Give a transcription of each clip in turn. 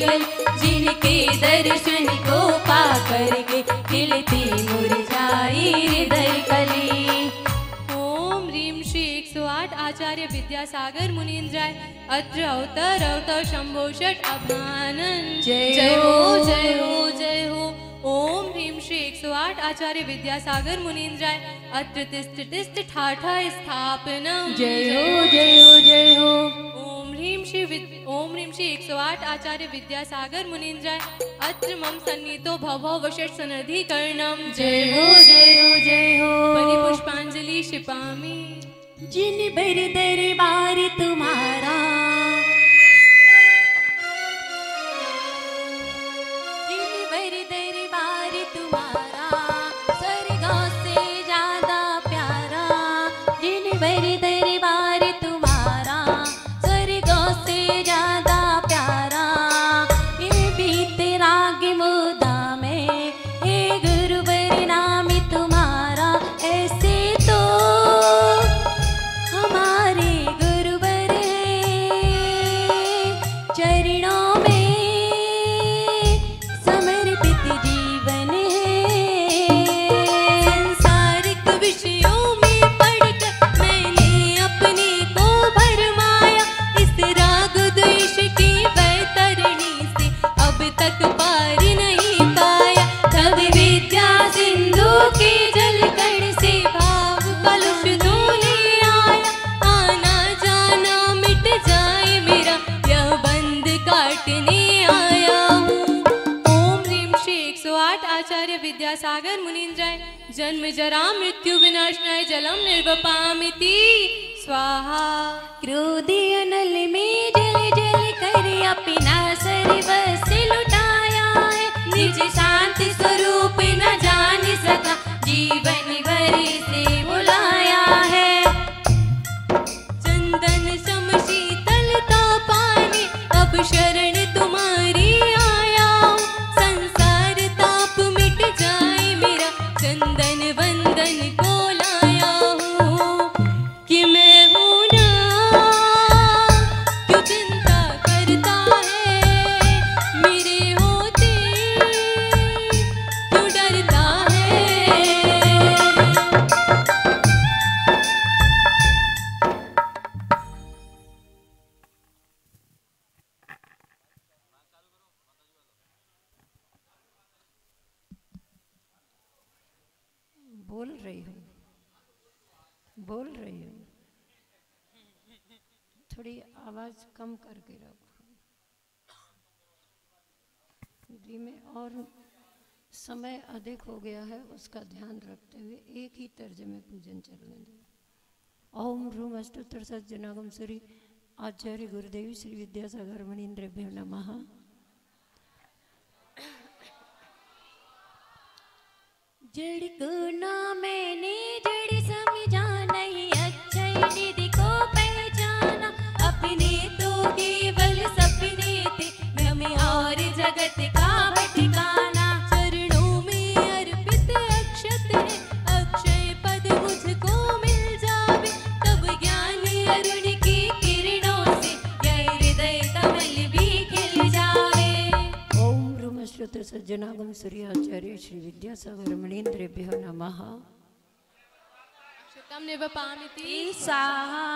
निकल, जिनके दर्शन को पा करके खिलती मुरझाई हृदय कली। ओम ह्रीं श्री 108 आचार्य विद्यासागर मुनीन्द्राय अत्र अवतर शंभो षट अभानन। जय हो जय हो जय हो। ओम ह्रीं श्री 108 आचार्य विद्यासागर मुनीन्द्राय अत्र तिष्ठ ठाठा स्थापनम। जय हो जय हो जय हो। ओम ह्रीं श्री 108 आचार्य विद्यासागर मुनीन्द्राय अत्र मम सन्नीतो भवो वषट् सनधिकरणम। जय हो जय हो जय हो। परिपुष्पांजलि क्षिपामि। जिन बर दरबार तुम्हारा, जिन बर दरबार तुम्हारा, स्वर्गों से ज्यादा प्यारा। जिन बर दरबार तुम्हारा, स्वर्गों से ज्यादा प्यारा। ये बीते राग मुदा में, हे गुरुवर नाम तुम्हारा। ऐसे तो हमारे गुरुवर चरणों में समर्पित जीवन है। संसारिक विषयों में पढ़कर मैंने अपने को भरमाया, इस राग द्वेष की वैतरणी से अब तक पार नहीं पाया। तब विद्या सिंधु के जलकण से भाव कलुष धोने आया, आना जाना मिट जाए मेरा, यह बंध काटने आया हूँ। ओम ह्रीं श्री 108 आचार्य विद्यासागर मुनीन्द्राय जन्म जरा मृत्यु विनाशनाय जलम निर्वपामिति स्वाहा। क्रोधी अनल में जल जल कर अपना सर्वस्व लुटाया है। निज शांति स्वरूप न जान सका, जीवन भर से बुलाया है। चंदन सम शीतलता पाने अब शरण तुम्हारी आया हूँ। संसार ताप मिट जाए मेरा, चंदन वंदन को लाया हूँ। कि मैं हूँ ना, क्यों चिंता करता है, मेरे होते क्यों डरता है। बोल रही हूँ, थोड़ी आवाज कम करके रखो। में और समय अधिक हो गया है, उसका ध्यान रखते हुए एक ही तर्ज में पूजन चलने दो। ओम ह्रूम अष्टोत्तर सज्जनागम श्री आचार्य गुरुदेव श्री विद्यासागर मुनीन्द्रेभ्यो नमः। जड़ को ना मैंने जड़ समझा नहीं, अक्षय निधि को पहचाना। अपने तो केवल सपने थे, भ्रम और जगत का भटकाना। चरणों में अर्पित अक्षत है, अक्षय पद मुझको मिल जावे। तब ज्ञान अरुण की किरणों से यह हृदय कमल भी खिल जावे। ओम ह्रूम अष्टोत्तर सज्जनागम श्री आचार्य श्री विद्यासागर मुनीन्द्रेभ्यो नमः। शतम निवपामिति स्वाहा।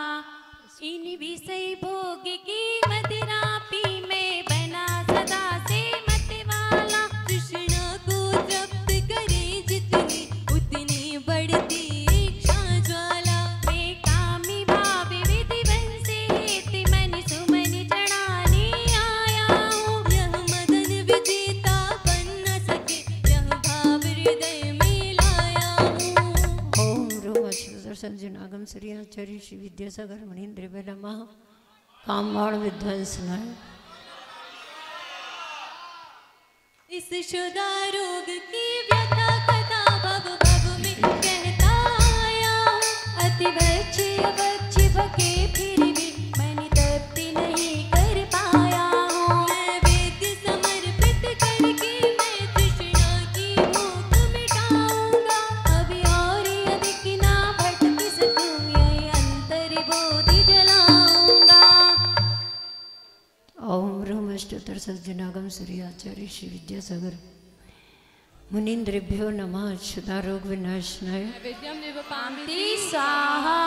इन विषय भोग की मदिरा पी में बना सदा से मतवाला। तृष्णा को तृप्त करे जितनी, उतनी बढ़ती इच्छा ज्वाला। मैं कामी भाव विधिवन से हेति मन सुमन चढ़ाने आया हूँ। यह मदन विजेता बन न सके, यह भाव हृदय में लाया हूँ। ओम ह्रूम अष्टोत्तर सज्जनागम श्री आचार्य श्री विद्यासागर मुनीन्द्रेभ्यो नमः। कामबाण विध्वंस न इस शुदा रोग की व्यथा कथा भव भव में कहता आया हूँ। अति बच्चे बच्चे भके फिर भी मन तृप्ति नहीं कर पाया हूँ। मैं वेद समर्पित करके मैं तृष्णा की भूख मिटाऊंगा। अभी और अधिक ना भटक सकूं, यही अंतर बोधि जलाऊंगा। ओम ह्रूम अष्टोत्तर सज्जनागम श्री आचार्य श्री विद्यासागर मुनीन्द्रेभ्यो नमः क्षुधारोग विनाशनाय विद्यम निवपामि स्वाहा।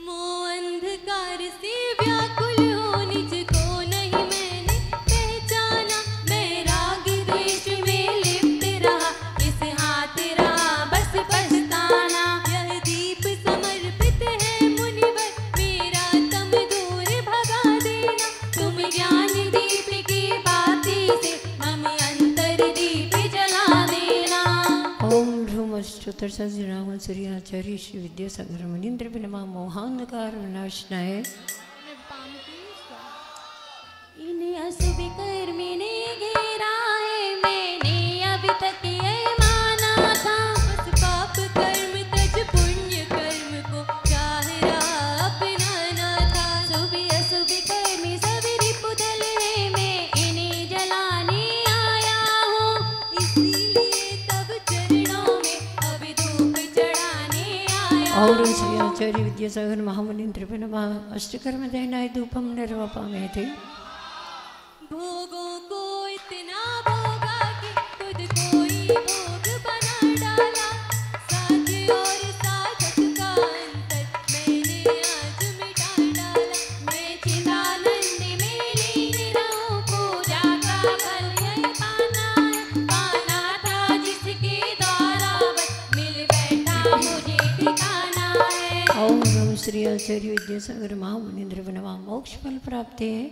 मोह अंधकार से व्याकुल हो निज को नहीं मैंने पहचाना। मैं राग द्वेष में लिप्त रहा, इस हाथ रहा बस पछताना। यह दीप समर्पित है मुनिवर, मेरा तम दूर भगा देना। तुम ज्ञान दीप की बाती से मम अंतर दीप जला देना। ओम ह्रूम अष्टोत्तर सहस्रनाम श्री आचार्य श्री विद्यासागर मुनीन्द्र नमः मोहांधकार विनाशनाय। इन अशुभ कर्मी ने घेरा है, मैंने अभी तक ये माना था। बस पाप कर्म तज पुण्य कर्म को चाह रहा अपनाना था। शुभ अशुभ कर्मी सभी रिपुदल है, मैं इन्हें जलाने आया हूँ। इसीलिए तब चरणों में अब धूप चढ़ाने आया। और श्री आचार्य विद्यासागर महामुनीन्द्र नमः अष्टकर्म दहनाय धूपम निर्वापामे थे। भोगों को इतना भोगा कि खुद को ही भोग बना डाला। साथ और साधक का अंतर मैंने आज मिटा डाला। मैं चिदानंद में लीन रहूं, पूजा का फल यही पाना है। पाना था जिसके द्वारा बस मिल बैठा मुझे ठिकाना है। ओम नमः श्री आचार्य विद्यासागर महामुनीन्द्र नमः मोक्ष फल प्राप्ति है।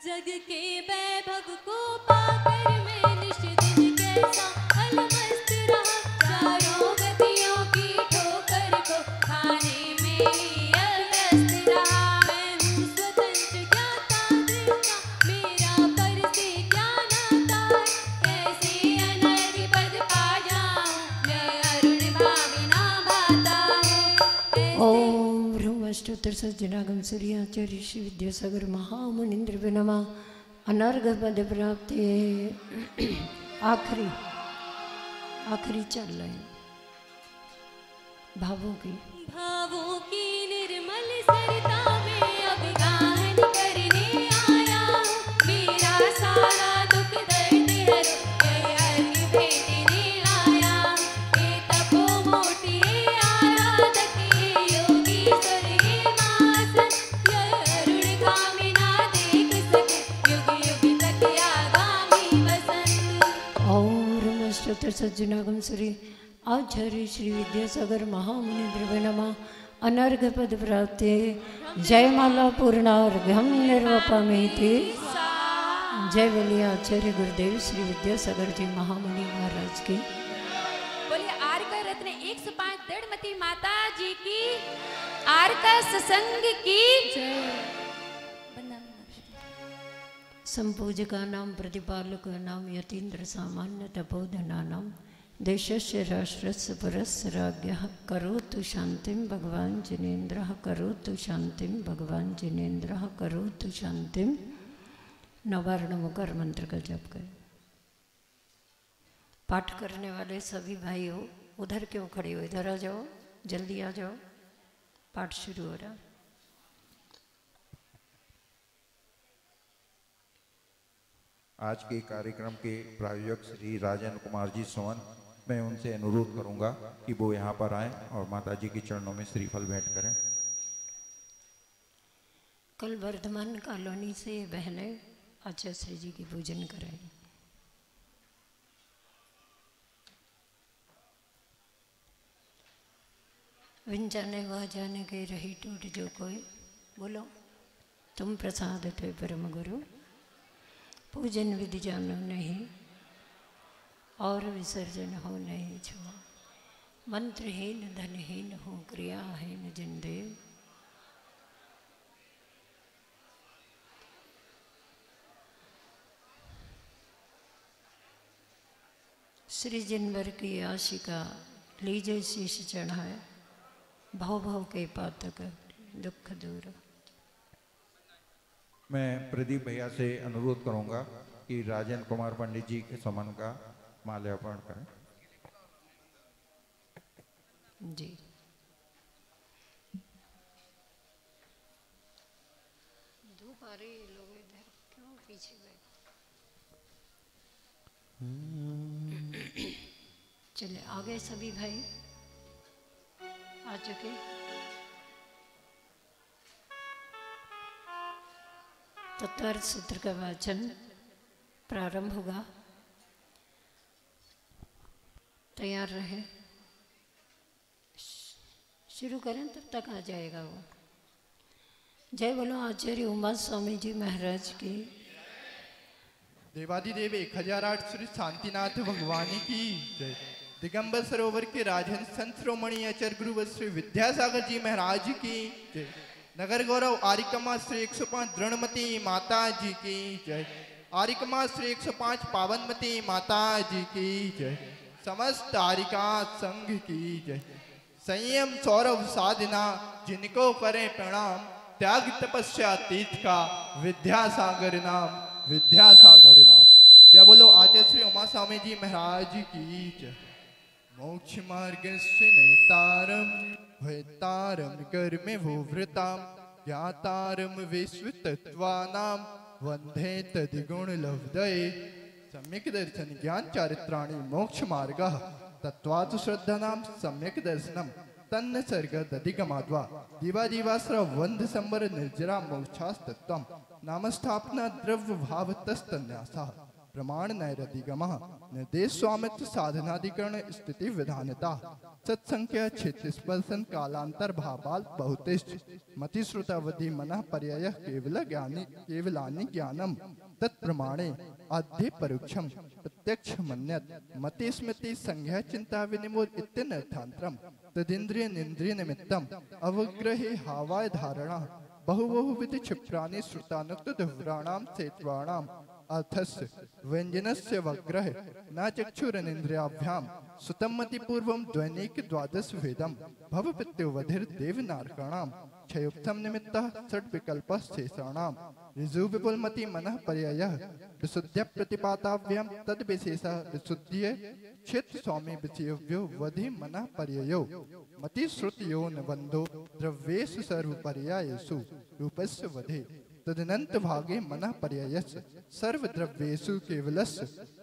जग के वैभव को पाकर मैं निश दिन कैसा अलमस्त रहा। चारों गतियों की ठोकर को खाने में ही अभ्यस्त रहा। मैं हूँ स्वतंत्र ज्ञाता दृष्टा, मेरा पर से क्या नाता है। कैसे अनर्घ पद पा जाऊं, मैं अरुण भाविना भाता हूँ। ओम ह्रूम अष्टोत्तर सहस्रनाम श्री आचार्य श्री विद्यासागर महामुनीन्द्र नमः अनर्घ पद प्राप्ति है। आखिरी चल रहे हैं भावों की। भावों की निर्मल सरिता में अब गाहन करने आया हूँ, मेरा सारा दुख दर्द हरो, यह अर्घ भेजने आया हूँ। ये तपो मोटी है आराधक, ये योगी स्वर है मासन, यह अरुण कामिना देख सके, युग युग तक आगामी बसंत। और अष्टोत्तर सहस्रनाम श्री आचार्य श्री विद्यासागर महामुनीन्द्र नमः अनर्घ पद प्राप्ति है। जय माला पूर्णार्घ्यम निर्वपामे थे। जय बोलिए आचार्य गुरुदेव श्री विद्यासागर जी महामुनि महाराज की। बोले आर का रत्न 105 दृढ़मती माता जी की, आर का सत्संग की संपूजका नाम प्रतिपालक नाम यतीन्द्र सामान्य तपोधना नाम देशस्य राष्ट्रस्य परस्य राज्ञः करोतु शांतिं भगवान जिनेन्द्रः करोतु शांतिं भगवान जिनेन्द्रः करोतु शांतिं। नवार्ण मुकर मंत्र का जप करें। पाठ करने वाले सभी भाइयों उधर क्यों खड़े हो, इधर आ जाओ, जल्दी आ जाओ, पाठ शुरू हो रहा। आज के कार्यक्रम के प्रायोजक श्री राजन कुमार जी सोवन, मैं उनसे अनुरोध करूंगा कि वो यहाँ पर आएं और माता जी के चरणों में श्रीफल भेंट करें। कल वर्धमान कॉलोनी से बहनें आचार्य जी की पूजन करें। विन जाने वह जाने के रही टूट जो कोई, बोलो तुम प्रसाद थे परम गुरु, पूजन विधि जानो नहीं और विसर्जन हो नहीं छुआ। मंत्रहीन धनहीन हो क्रियाहीन जिनदेव, श्री जिनवर की आशिका लीजिए शीश चढ़ाए, भव भव के पातक दुख दूर। मैं प्रदीप भैया से अनुरोध करूंगा कि राजन कुमार पंडित जी के समन का माल्यार्पण करें। जी अरे ये लोग इधर क्यों पीछे बैठ। चले आगे सभी भाई आ चुके। तत्पर सूत्र का वाचन प्रारंभ होगा। तैयार रहे, शुरू करें तब तक आ जाएगा वो। जय बोलो आचार्य उमा स्वामी जी महाराज की। देवादिदेव 1008 श्री शांतिनाथ भगवान की जय। दिगंबर सरोवर के राजहंस संत शिरोमणि आचार्य गुरु श्री विद्यासागर जी महाराज की जय। नगर गौरव आरिकमा श्री 105 दृढ़मती माता जी की जय। आरिकमा श्री 105 पावनमती माता जी की जय। समस्त आरिका संघ की जय। संयम सौरभ साधना जिनको करें प्रणाम, त्याग तपस्या तीर्थ का विद्यासागर नाम, विद्यासागर नाम। जय बोलो आचार्य श्री उमा स्वामी जी महाराज की जय। मोक्ष मार्ग से नेतारम भयतारम कर्मे भूवृताम, ज्ञातारम विश्व तत्वानाम वंदे तदिगुण लब्धये। सम्यक दर्शन ज्ञान चारित्राणि मोक्ष मार्ग तत्वात् श्रद्धानाम सम्यक दर्शनम तन्न सर्ग दधिगमाद्वा दिवा दिवास्र वंद संबर निर्जरा मोक्षास्तत्वम नाम स्थापना द्रव्य भावतस्तन्यासा प्रमाण नैरधिगमः निर्देश स्वामित्व साधनाधिकरण स्थिति विधानता सत्संख्या क्षेत्र स्पर्शन कालांतर भावाल बहुतिष्ठ मति श्रुतावधि मनः पर्याय केवल ज्ञानी केवलानि ज्ञानम तत्प्रमाणे आद्य परोक्षम प्रत्यक्ष मन्यत मति स्मृति संज्ञा चिंता विनिमोद इत्यनर्थांतरम तदिंद्रिय निंद्रिय निमित्तम अवग्रहे हावाय धारणा बहुविध क्षिप्राणि श्रुतानुक्त दुव्राणाम सेत्वाणाम अर्थस्य व्यंजनस्य वग्रह न चक्षुरनिंद्रियाभ्याम सुतमति पूर्वम दैनिक द्वादश वेदम भवपित्योवधिर देवनारकाणाम क्षयोक्तम निमित्तः षट् विकल्पः शेषाणाम ऋजु विपुलमति मनः पर्यायः विशुद्ध्य प्रतिपाताव्यम तद विशेषः विशुद्धिये क्षेत्र स्वामी विषयव्यो वधि मनः पर्ययो मति श्रुतियो न बंधो द्रव्येषु सर्व पर्यायेषु रूपस्य वधे तदनंत भागे मनः पर्यायस्य सर्वद्रव्येषु केवलस्य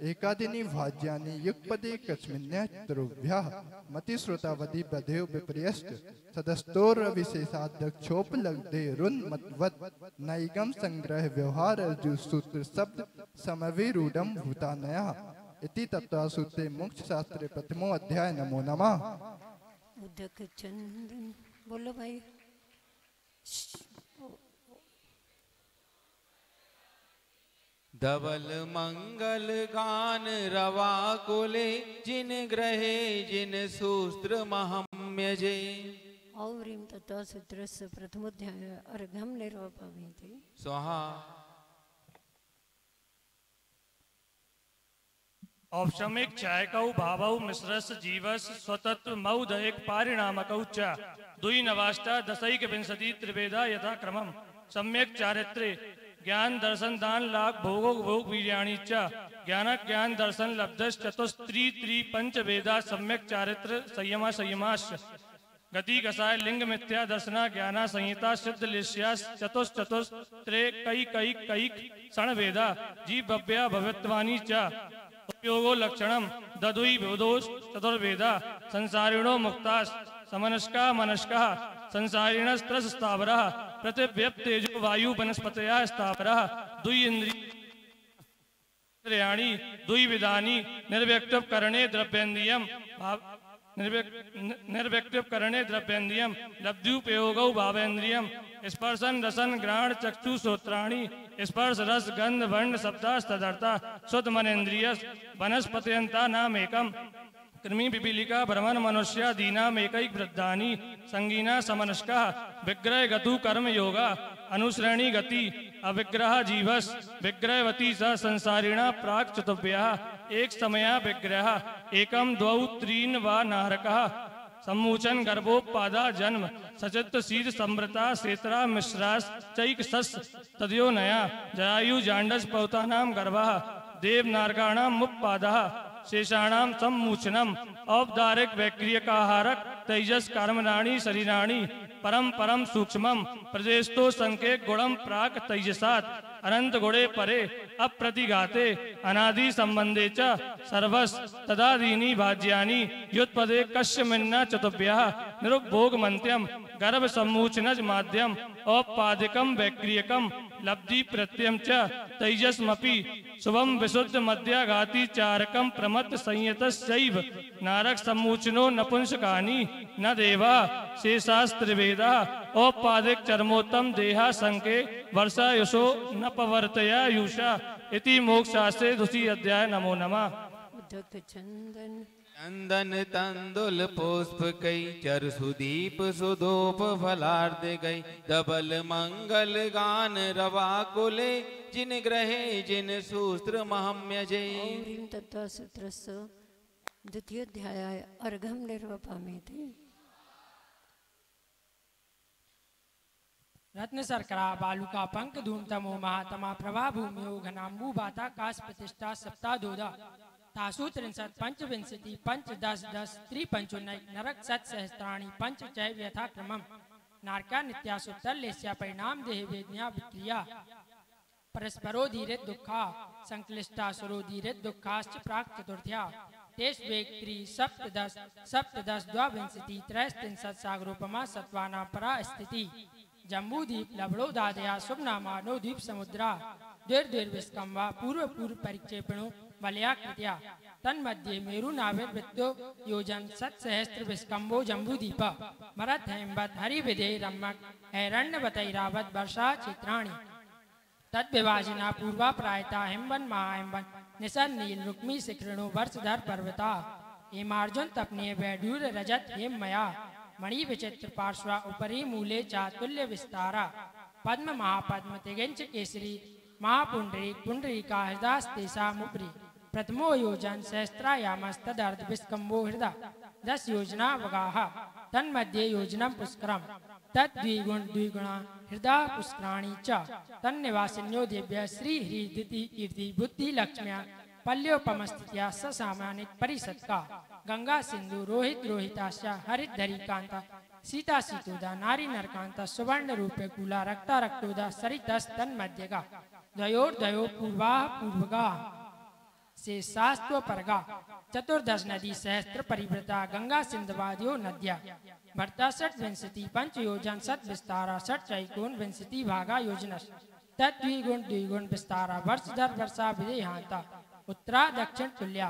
एकादिनी भाज्यानि युगपदे कस्मिन्यत्रुभ्यः मति श्रुतावधि बधेव विपर्यस्त सदस्तोर विशेषाध्यक्षोपलब्धे रुन्मत्वत् नैगम संग्रह व्यवहार अर्जु सूत्र शब्द समविरूढ़म भूतानया इति तत्त्वसूत्रे मोक्ष शास्त्रे प्रथमो अध्याय। नमो नमः। उदक चंदन बोलो भाई। धवल मंगल गान रवा कुले जिन ग्रहे जिन सूत्र महम्यजे। ओम ह्रीं तत्त्वसूत्रस्य प्रथमोध्याय अर्घ्यं निर्वापयति स्वाहा। औपशमिक चायकौ भावौ मिश्रस जीवस स्वतत्व मौदयक पारिणामकौ च दुई नवाष्टा दशैक विंशति त्रिवेदा यथा क्रमम सम्यक चारित्रे ज्ञान दर्शन दान लाभ भोगो भोग वीर्याणि च ज्ञान ज्ञान दर्शन लब्धश्च चतुस्त्री त्रि पंच वेदा सम्यक चारित्र संयमा संयमाश्च गति कसाय लिंग मिथ्या दर्शना ज्ञाना संहिता सिद्ध लिष्यास चतुश्चतुस्त्रे कई कई कई क्षण वेदा जीव भव्या भवत्वानी च उपयोगो लक्षणम ददुई विदोष चतुर्वेदा संसारिणो मुक्तास समनस्का मनस्का संसारिणस्त्रस स्थावरः पृथिव्यप तेजो वायु वनस्पतया स्थावरः दुई इंद्रियाणि दुई विधानि निर्व्यक्तव करणे द्रव्येन्द्रियम निर्व्यक्तव करणे द्रव्येन्द्रियम लब्ध्युपयोगौ भावेन्द्रियम स्पर्शन रसन ग्रहण चक्षु श्रोत्राणि स्पर्श रस गंध वर्ण शब्दास्तदर्था शुद्ध मनेन्द्रियस वनस्पत्यंता नाम एकम कृमि पिपीलिका भ्रमण मनुष्या दीनाम एकैक वृद्धानि संगीना समनस्का विग्रह गतु कर्म योगा अनुश्रेणी गति अविग्रह जीवस विग्रहवती स संसारिणा प्राक चतुर्भ्यः एक समया विग्रह एकम द्वौ त्रीन वा नारकः सम्मूचन गर्भोपादा जन्म सचित्र शीर समृता सेत्रा मिश्रास चैक सस तदयो नया जरायु जांडस पौतानाम गर्भः देव नारकाणाम मुप्पादः शेषाणाम सम्मूचनम औपदारिक वैक्रियकाहारक तेजस कर्मराणि शरीराणि परम परम सूक्ष्मम प्रजेस्तो संके गुणम प्राक तैजसात अनंत गुणे परे अप्रतिघाते अनादि संबंधे च सर्वस तदादीनि भाज्यानि युत्पदे कश्यमिन्न चतुभ्यः निरुपभोग मंत्यम गर्भ सम्मूचनज माध्यम औपादिकम वैक्रियकम लब्धि प्रत्यम च तेजस्मपि शुभम विशुद्ध मध्याघाती चारकम प्रमत्त संयतस्यैव नारक सम्मूचनो नपुंसकानि न देवा शेषास्त्रिवेदा औपादिक चरमोत्तम देहा संके वर्षा यशो न पवर्तया युषा इति मोक्षशास्त्रे दूसरी अध्याय। नमो नमः। उदक चंदन चंदन तंदुल पुष्प कई चर सुदीप सुधोप फलार्थ गई डबल मंगल गान रवा कुले जिन ग्रहे जिन सूत्र महम्य जय। ओम ह्रीं तत्व सूत्रस्य द्वितीय अध्याय अर्घम निर्वपामेति। रत्न शर्करा बालुका पंक धूमतमो महात्मा प्रभा भूमियो घनाम्बू बाता काश प्रतिष्ठा सप्ताह दोदा तासु 63 पंचविंशति पंच 10 10 त्रिपंचोनैक नरक सत सहस्त्राणि पंच चैव यथाक्रमम नारका नित्यासुत्तर लेस्या परिणाम देह वेदना विक्रिया परस्परोधीरित दुःखा संक्लिष्टासुरोधीरित दुःखाश्च प्राक चतुर्थ्या तेष वेग 3 सप्तदश द्वाविंशति त्रयस्त्रिंशत् सागरोपमा सत्वानां परा स्थिति जम्बूद्वीप लवणोदादया शुभनामा नवद्वीप समुद्रा द्विर्विस्कम्वा पूर्व पूर्व परिक्षेपणो बलयाकृत्या तन्मध्ये मेरु नाविर्वृत्तो योजन सत्सहस्त्र विस्कम्बो जम्बूदीप मरत हेमवत हरिविधे रम्मक हैरण्यवतैरावत वर्षा चित्राणि तद्विभाजिना पूर्वा प्रायता हिमवन महाहिमवन निसन नील रुक्मी शिखरिणो वर्षधर पर्वता हेमार्जुन तपनीय वैडूर रजत हेममया मणि विचित्र पार्श्वा उपरि मूले चातुल्य विस्तारा पद्म महापद्म तिगंच केसरी महापुंडरी पुंडरीका हृदयस्तेषामुपरि प्रथमो योजन सहस्त्रायामस्तदर्ध विस्कम्बो हृदय 10 योजना वगाह तन्मध्ये योजनम पुष्करम तद्विगुणा हृदय पुष्कराणि च तन्निवासिन्यो दिव्य श्री हृदिति कीर्ति बुद्धि लक्ष्म्या पल्योपमस्थित्या ससामानिक परिषत्का गंगा सिंधु रोहित रोहिताश्या हरित धरी कांता सीता सीतोदा नारी नरकांता सुवर्ण रूपे कूला रक्ता रक्तोदा सरितस तन्मध्यगा द्वयोर्द्वयो पूर्वा पूर्वगा से शास्त्व परगा चतुर्दश नदी सहस्त्र परिवृता गंगा सिंधवादियो नद्या भर्ता 60 पंच योजन सत विस्तारा 60 विंशति भागा योजनस तद्विगुण विस्तारा वर्ष दर वर्षा विदेहांता उत्तरा दक्षिण तुल्या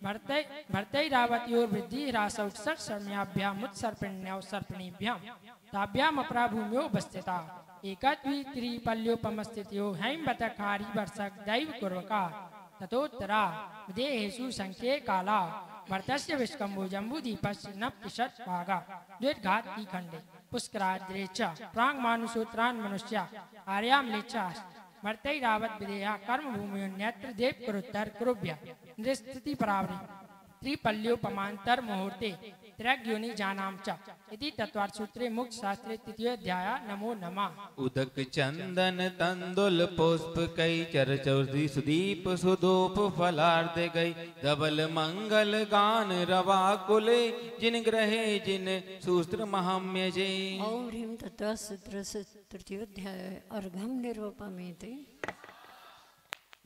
भर्तैरावत्योर वृद्धि ह्रासौ 60 शर्म्याभ्याम उत्सर्पिण्यौ सर्पिणीभ्याम ताभ्याम अपरा भूम्यो बस्तिता एकत्वी त्रिपल्योपमस्थित्यो हैमवतखारी वर्षक दैव कुर्वका ततोत्तरा विदेहेषु संख्ये काला भर्तस्य विष्कम्भो जम्बूदीपस्य नप्तिशत् भागा द्विर्घाती खंडे पुष्कराद्रे च प्राङ्मानुसूत्रान् मनुष्या आर्याम्ले च भर्तैरावत विदेहा कर्मभूमिन्यत्र देव कुरुत्तर कुरुभ्य नृस्थिति परावृ त्रिपल्योपमांतर मुहूर्ते त्रयोनि जानाम च इति तत्वार्थ सूत्रे मुक्त शास्त्रे तृतीय अध्याय। नमो नमः। उदक चंदन तंदुल पुष्प कई चर चौधरी सुदीप सुधूप फलार्थ गई धबल मंगल गान रवा कुले जिन ग्रहे जिन सूत्र महाम्य जय। ओम ह्रीं तत्व सूत्रस्य तृतीय अध्याय अर्घम निर्वपामेति।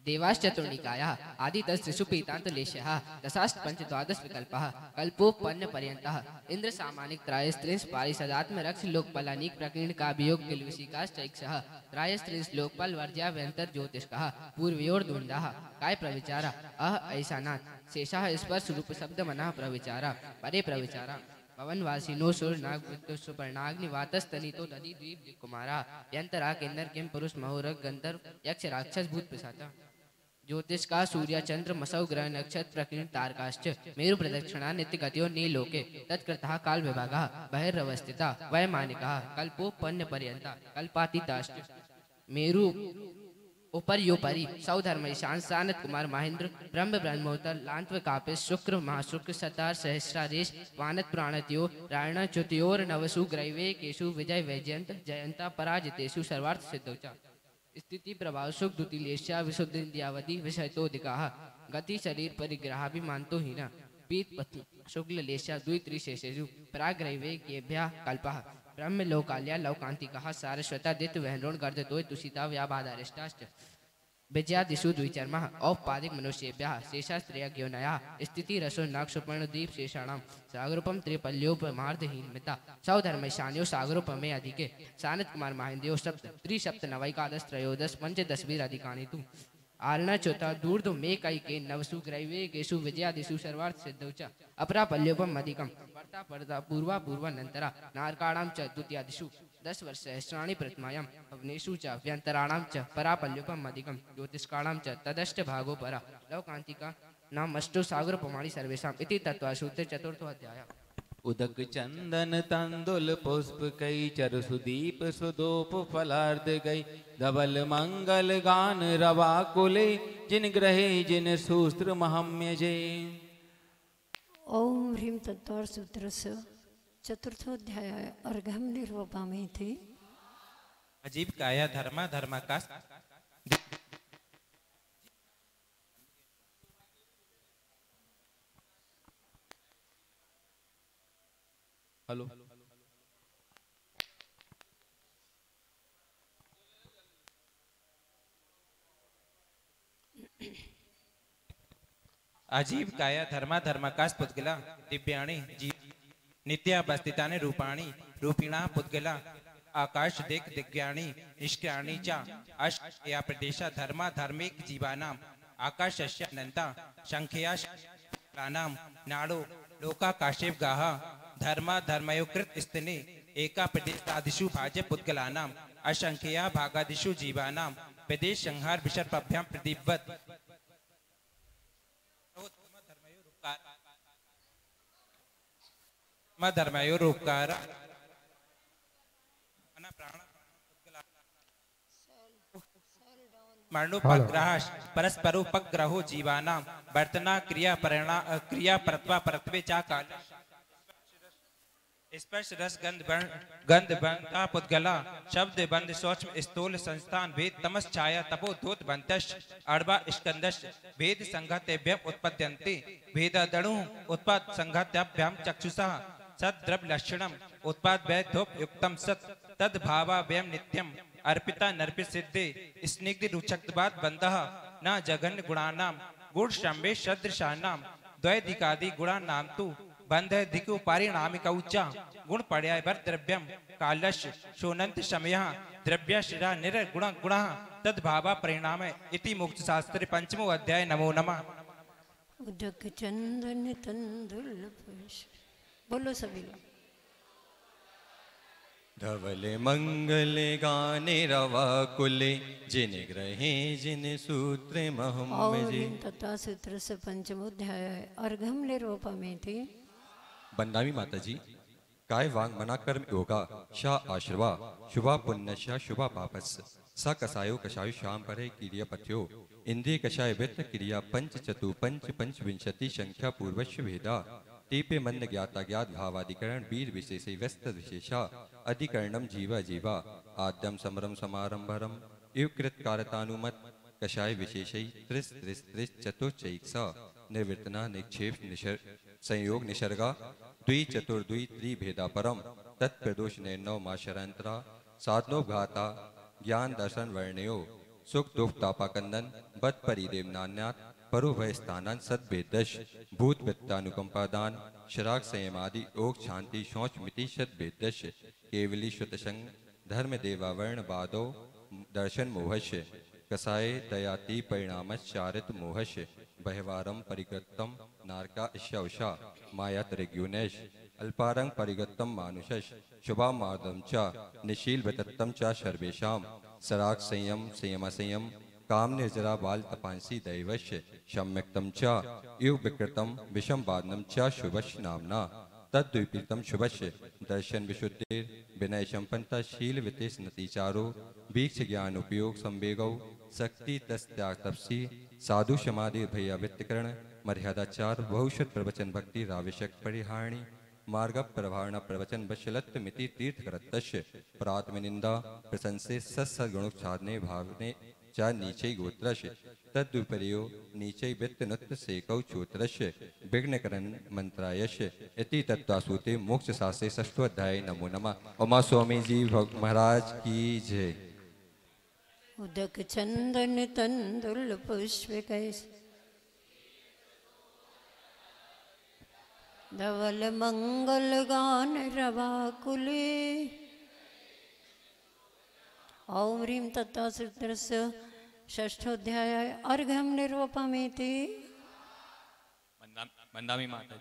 देवाश्चतुर्निकायः आदितस्त्रिषु पीतान्तलेशः दशाश्च पंच द्वादश विकल्पः कल्पोपन्न पर्यन्तः इंद्र सामानिक त्रायस्त्रिंश पारिषदात्म रक्ष लोकपालानिक प्रकीर्ण काभियोग किलविशिकाश्चैक्षः त्रायस्त्रिंश लोकपाल वर्ज्या व्यंतर ज्योतिष्कः पूर्वयोर्दुंडाः काय प्रविचारा अह ऐशानाथ शेषः स्पर्श रूप शब्द मनः प्रविचारा परे प्रविचारा पवनवासिनो सुर नाग मृत्यु सुपर्णाग्नि वातस्तनितो नदी द्वीप कुमारा यंतरा किन्नर किम पुरुष महोरग गंधर्व यक्ष राक्षस भूत पिशाचा ज्योतिष का सूर्य चंद्र मसौ ग्रह नक्षत्र प्रकीर्ण तारकाश्च मेरु प्रदक्षिणा नित्य गतियो नीलोके तत्कृतः काल विभागः बहिर्वस्थिता वैमानिकः कल्पोपन्न पर्यंता कल्पातीताश्च मेरु उपर्योपरि सौधर्म ईशान सानत कुमार महेंद्र ब्रह्म ब्रह्मोत्तर लांत्व कापिस शुक्र महाशुक्र सतार सहस्रारेश वानत प्राणत्यो रायण च्युतियोर नवसु ग्रैवे केशु विजय वैजयंत जयंता पराजितेषु सर्वार्थ सिद्धोचा स्थिति प्रभाव सुख दुतिलेशा विशुद्ध इंद्रियावधि विषयतोदिका गति शरीर परिग्रहाभिमानतो हीना पीत पति शुक्ल लेशा द्वित्रिशेषेषु पराग्रैवे केभ्यः कल्पः ब्रह्म लोकाल्या लौकांतिकः सारस्वता दित वहनोण गर्द द्वय तुषिता व्याबाधारिष्टाश्च विजयादिषु द्विचर्मः औपादिक मनुष्येभ्यः शेषास्त्रयज्ञोनया स्थिति रसो नाक्षुपर्णद्वीप शेषाणां सागरूपम त्रिपल्योपमार्धहीन मिता सौधर्मशान्यो सागरूपमे अधिके सानत कुमार महेंद्रो सप्त त्रिसप्त नवैकादश त्रयोदश पंचदशवीर अधिकानि तु आरणा चौथा दूर्धो मे कई के नवसु ग्रैवे केशु विजयादिषु सर्वार्थ सिद्धौ च अपरा पल्योपम अधिकम वर्ता पर्दा पूर्वा पूर्वानंतरा नारकाणां च द्वितीयादिषु 10 वर्ष सहस्राणि प्रथमायां अवनेषु च अभ्यन्तराणां च परापल्योपम अधिकम ज्योतिष्काणां च तदष्ट भागो परा लौकांतिका नाम अष्टो सागरोपमाणि सर्वेषाम् इति तत्त्वासूत्र चतुर्थो अध्यायः। उदक चंदन तंदुल पुष्प कई चर सुदीप सुदोप फलार्द गई धवल मंगल गान रवा कुले जिन ग्रहे जिन सूत्र महम्य जे। ओम ह्रीं तत्वार सूत्र से चतुर्थोध्याय अर्घम निर्वपामे थे। अजीब काया धर्मा धर्मा का हेलो अजीब काया धर्मा धर्माकाश पुद्गला दिव्याणी जीव नित्या बस्तिताने रूपाणी रूपिणा पुद्गला आकाश दिक दिव्याणी निष्क्राणी चा अष्ट या प्रदेशा धर्मा धार्मिक जीवानाम आकाशस्य अनंता संख्या नाम नाडो लोका काशेव गाहा धर्मा धर्मयोकृत स्तने एका प्रदेशादिषु भाज्य पुद्गलानाम असंख्या भागादिषु जीवानां प्रदेश संहार विसर्पाभ्याम प्रदीपवत धर्मयोरुपकार मरणोपग्रहाश परस्परोपग्रहो जीवानां वर्तना क्रिया परत्वा परत्वे चा काल स्पर्श रस गंध बंता पुद्गला शब्द बंध सूक्ष्म स्थूल संस्थान भेद तमस छाया तपो धूत बंतश अड़बा स्कंदश भेद संघातेभ्यम उत्पद्यन्ते भेदादणु उत्पाद संघात्याभ्याम चक्षुषा सद द्रव्य लक्षणम उत्पाद वै धूप युक्तम सत तद भावा व्यम नित्यम अर्पिता नर्पित सिद्धे स्निग्ध रुचक्तवाद बंधः न जघन्य गुणानाम गुण शम्बे सदृशानाम द्वैधिकादि गुणानाम तु बंध दिकु पारिणामिक उच्चा गुण पड़या वर द्रव्यम कालश शोनंत शमयः द्रव्य शिरा निर गुण गुण तद भावा परिणाम इति मुक्त शास्त्र पंचमो अध्याय। नमो नमः। उदक चंदन तंदुल पुष्प बोलो सभी लोग। धवल मंगल गाने रवा कुले जिन ग्रहे जिन सूत्र महम्मजे। तथा सूत्र से पंचमोध्याय है अर्घम निरूपमे थे। बंदामी माता जी काय वांग मना कर्म योगा शा आश्रवा शुभा पुण्यशा शुभा पापस सा कसायो कषायु श्याम परे क्रिया पथ्यो इंद्रिय कषाय वित्त क्रिया पंच चतु पंच पंचविंशति संख्या पूर्वश्य भेदा टीपे मन ज्ञाता ज्ञात भावाधिकरण वीर विशेष व्यस्त विशेषा अधिकरणम जीवा जीवा आद्यम समरम समारंभरम युकृत कारतानुमत कषाय विशेषै त्रिस त्रिस त्रिस चतुर्चैक्सा निर्वर्तना निक्षेप संयोग निसर्गा द्वि चतुर्द्वि त्रिभेदा परम तत्प्रदोष निर्णव माशरांतरा साधनो घाता ज्ञान दर्शन वर्णयो सुख दुख तापाकंदन बद परिदेव नान्यात परो भय स्थानान सद्भेदश भूत वित्तानुकंपादान शराग संयमादि ओक शांति शौच मिति सद्भेदश केवली श्रुतसंग धर्म देवावर्ण बादो दर्शन मोहश कसाय दयाति परिणामश्चारित मोहश बहवारम परिकृतम नारका इष्यौषा माया त्रिग्युनेश अल्पारंग परिगतम मानुषश शुभा मार्दम च निशील वितत्तम च सर्वेषां सराग संयम संयम संयम काम निर्जरा बाल तपांसी दैवश्य सम्यक्तम च युग विकृतम विषम बादनम च शुभश नामना तद्विपरीतम शुभस्य दर्शन विशुद्धि विनय संपन्नता शील वितेश नतिचारो वीक्ष ज्ञान उपयोग संवेगौ शक्ति तस्त्याग तपसी साधु समाधि भैया वित्तकरण मर्यादाचार बहुशत प्रवचन भक्ति राविशक परिहारणी मार्ग प्रभावना प्रवचन बशलत्व मिति तीर्थ करतस्य प्रात्म निंदा प्रशंसे सत्सगुण साधने भावने चा नीचै गोत्रश तद्विपर्यो नीचै वित्त नृत्य सेकौ चोत्रश विघ्नकरण मंत्रायश इति तत्वासूते मोक्ष शास्त्रे षष्ठोध्याय। नमो नमः। उमा स्वामी जी महाराज की जय। उदक चंदन तंदुल पुष्प कैस धवल मंगल गान रवा कुले। ओम ह्रीं तत्तासुत्रस्य षष्ठोध्याय अर्घ्यं निर्वपमेति। मंदामी माता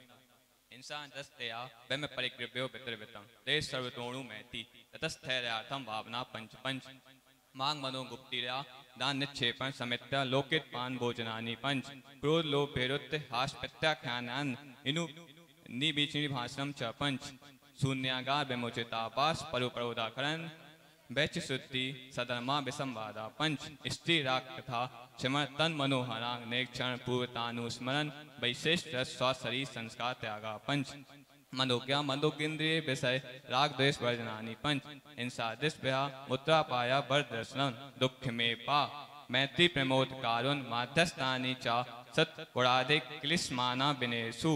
इंसान दस्तया ब्रह्म परिकृभ्यो पितृवितम देश सर्वतोणु मैति ततस्थैर्यार्थम भावना पंच पंच मांग मनो गुप्तिया दान निक्षेपण समित्या लोकित पान भोजनानि पंच क्रोध लोभ भैरुत्य हास प्रत्याख्यान इनु निबीचनी भाषणम च पंच शून्यागार विमोचितापास परुपरोदाकरण वैच शुद्धि सधर्मा विसंवादा पंच स्त्री राग तथा क्षमण तन मनोहरा नेक्षण पूर्वतानुस्मरण वैशिष्ट स्वशरीर संस्कार त्यागा पंच मनोज्ञा मनोकेन्द्रिय विषय राग द्वेष वर्जनानि पंच हिंसा दिव्या मुद्रा पाया वर दर्शन दुख में पा मैत्री प्रमोद कारुण माध्यस्थानी चा सत गुणाधिक क्लिश्माना विनेशु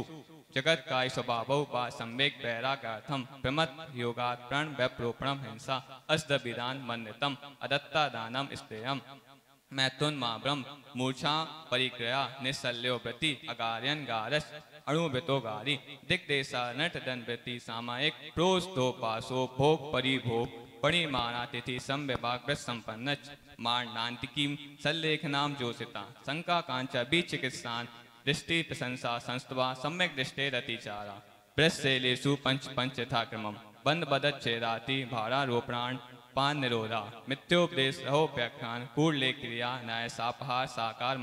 जगत काय स्वभाव बा संवेग वैरागार्थम प्रमत योगात् प्रण वैप्रोपणम हिंसा अस्द विधान मन्यतम अदत्ता दानम स्तेयम मैथुन मां ब्रह्म मूर्छा परिक्रिया निसल्यो व्रति अगार्यन गारस अणुवितो गारी दिग्देशा नट दंडवृत्ति सामायिक प्रोस्तो पासो भोग परिभोग परिमाणा तिथि संविभाग संपन्न मारणांतिकीम सल्लेखनाम जोसिता शंका कांचा बी चिकित्सान दृष्टि प्रशंसा संस्तवा सम्यक दृष्टि रतिचारा ब्रस्सेलेषु पंच पंच यथाक्रमम बंद बदत चेराति भारारोपणान पान निरोधा मिथ्योपदेश रहोप्याख्यान कूड़ले क्रिया न्याय सापहार साकार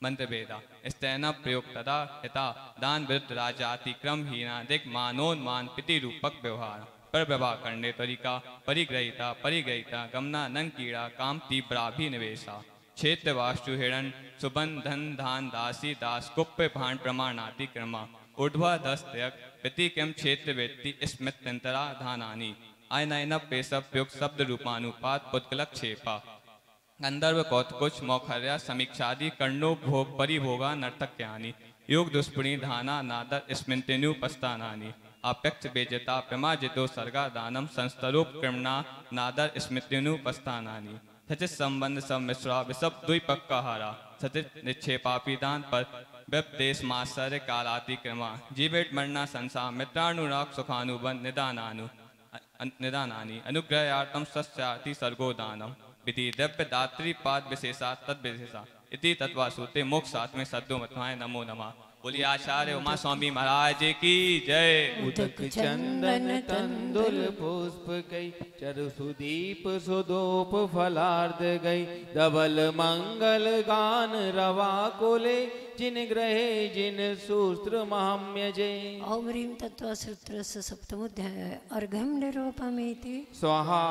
मंत्रभेदा स्तेन प्रयोग तदा हिता दान विरुद्ध राजाति क्रम हीना दिक मानोन्मान पिति रूपक व्यवहार पर व्यवहार करने तरीका परिग्रहिता परिग्रहिता गमना नंग कीड़ा काम तीव्राभिनिवेशा क्षेत्र वास्तु हिरण सुबंधन धान दासी दास कुप्य भाण प्रमाणाति क्रमा ऊर्ध्वा दस त्यक व्यतिक्रम क्षेत्र व्यक्ति स्मृत्यंतरा धानानि आयनयन पेशव्युक्त शब्द रूपानुपात पुत्कलक्षेपा गंधर्व कौतकुच मौखर्या समीक्षादि कर्णो भोग परिभोगा नर्तक्यानि योग दुष्पुणी धाना नादर स्मृतिनुपस्थानानि अपेक्ष बेजता प्रमाजितो सर्गा दानम संस्तरोपक्रमणा नादर स्मृतिनुपस्थानानि सचित संबंध सम्मिश्रा विषप द्विपक्काहारा सचित निक्षेपापी दान पर व्यपदेश मात्सर्य कालातिक्रमा जीवेट मरना संसार मित्रानुराग सुखानुबंध निदानानि अनुग्रहार्थम सस्याति सर्गोदानम विधि द्रव्य दात्री पाद विशेषा तद विशेषा इति तत्वासूते मोक्षात्मे सद्यो मतवाय। नमो नमः। बोलिए आचार्य उमा स्वामी महाराज की जय। उदक चंदन तंदुल पुष्प गई चरु सुदीप सुदोप फलार्ध गई धवल मंगल गान रवा कोले जिन ग्रहे जिन सूत्र महाम्यजे। ओम ह्रीं तत्त्वसूत्रस्य सप्तमोध्याय अर्घ्यं निरूपमेति। स्वाहा।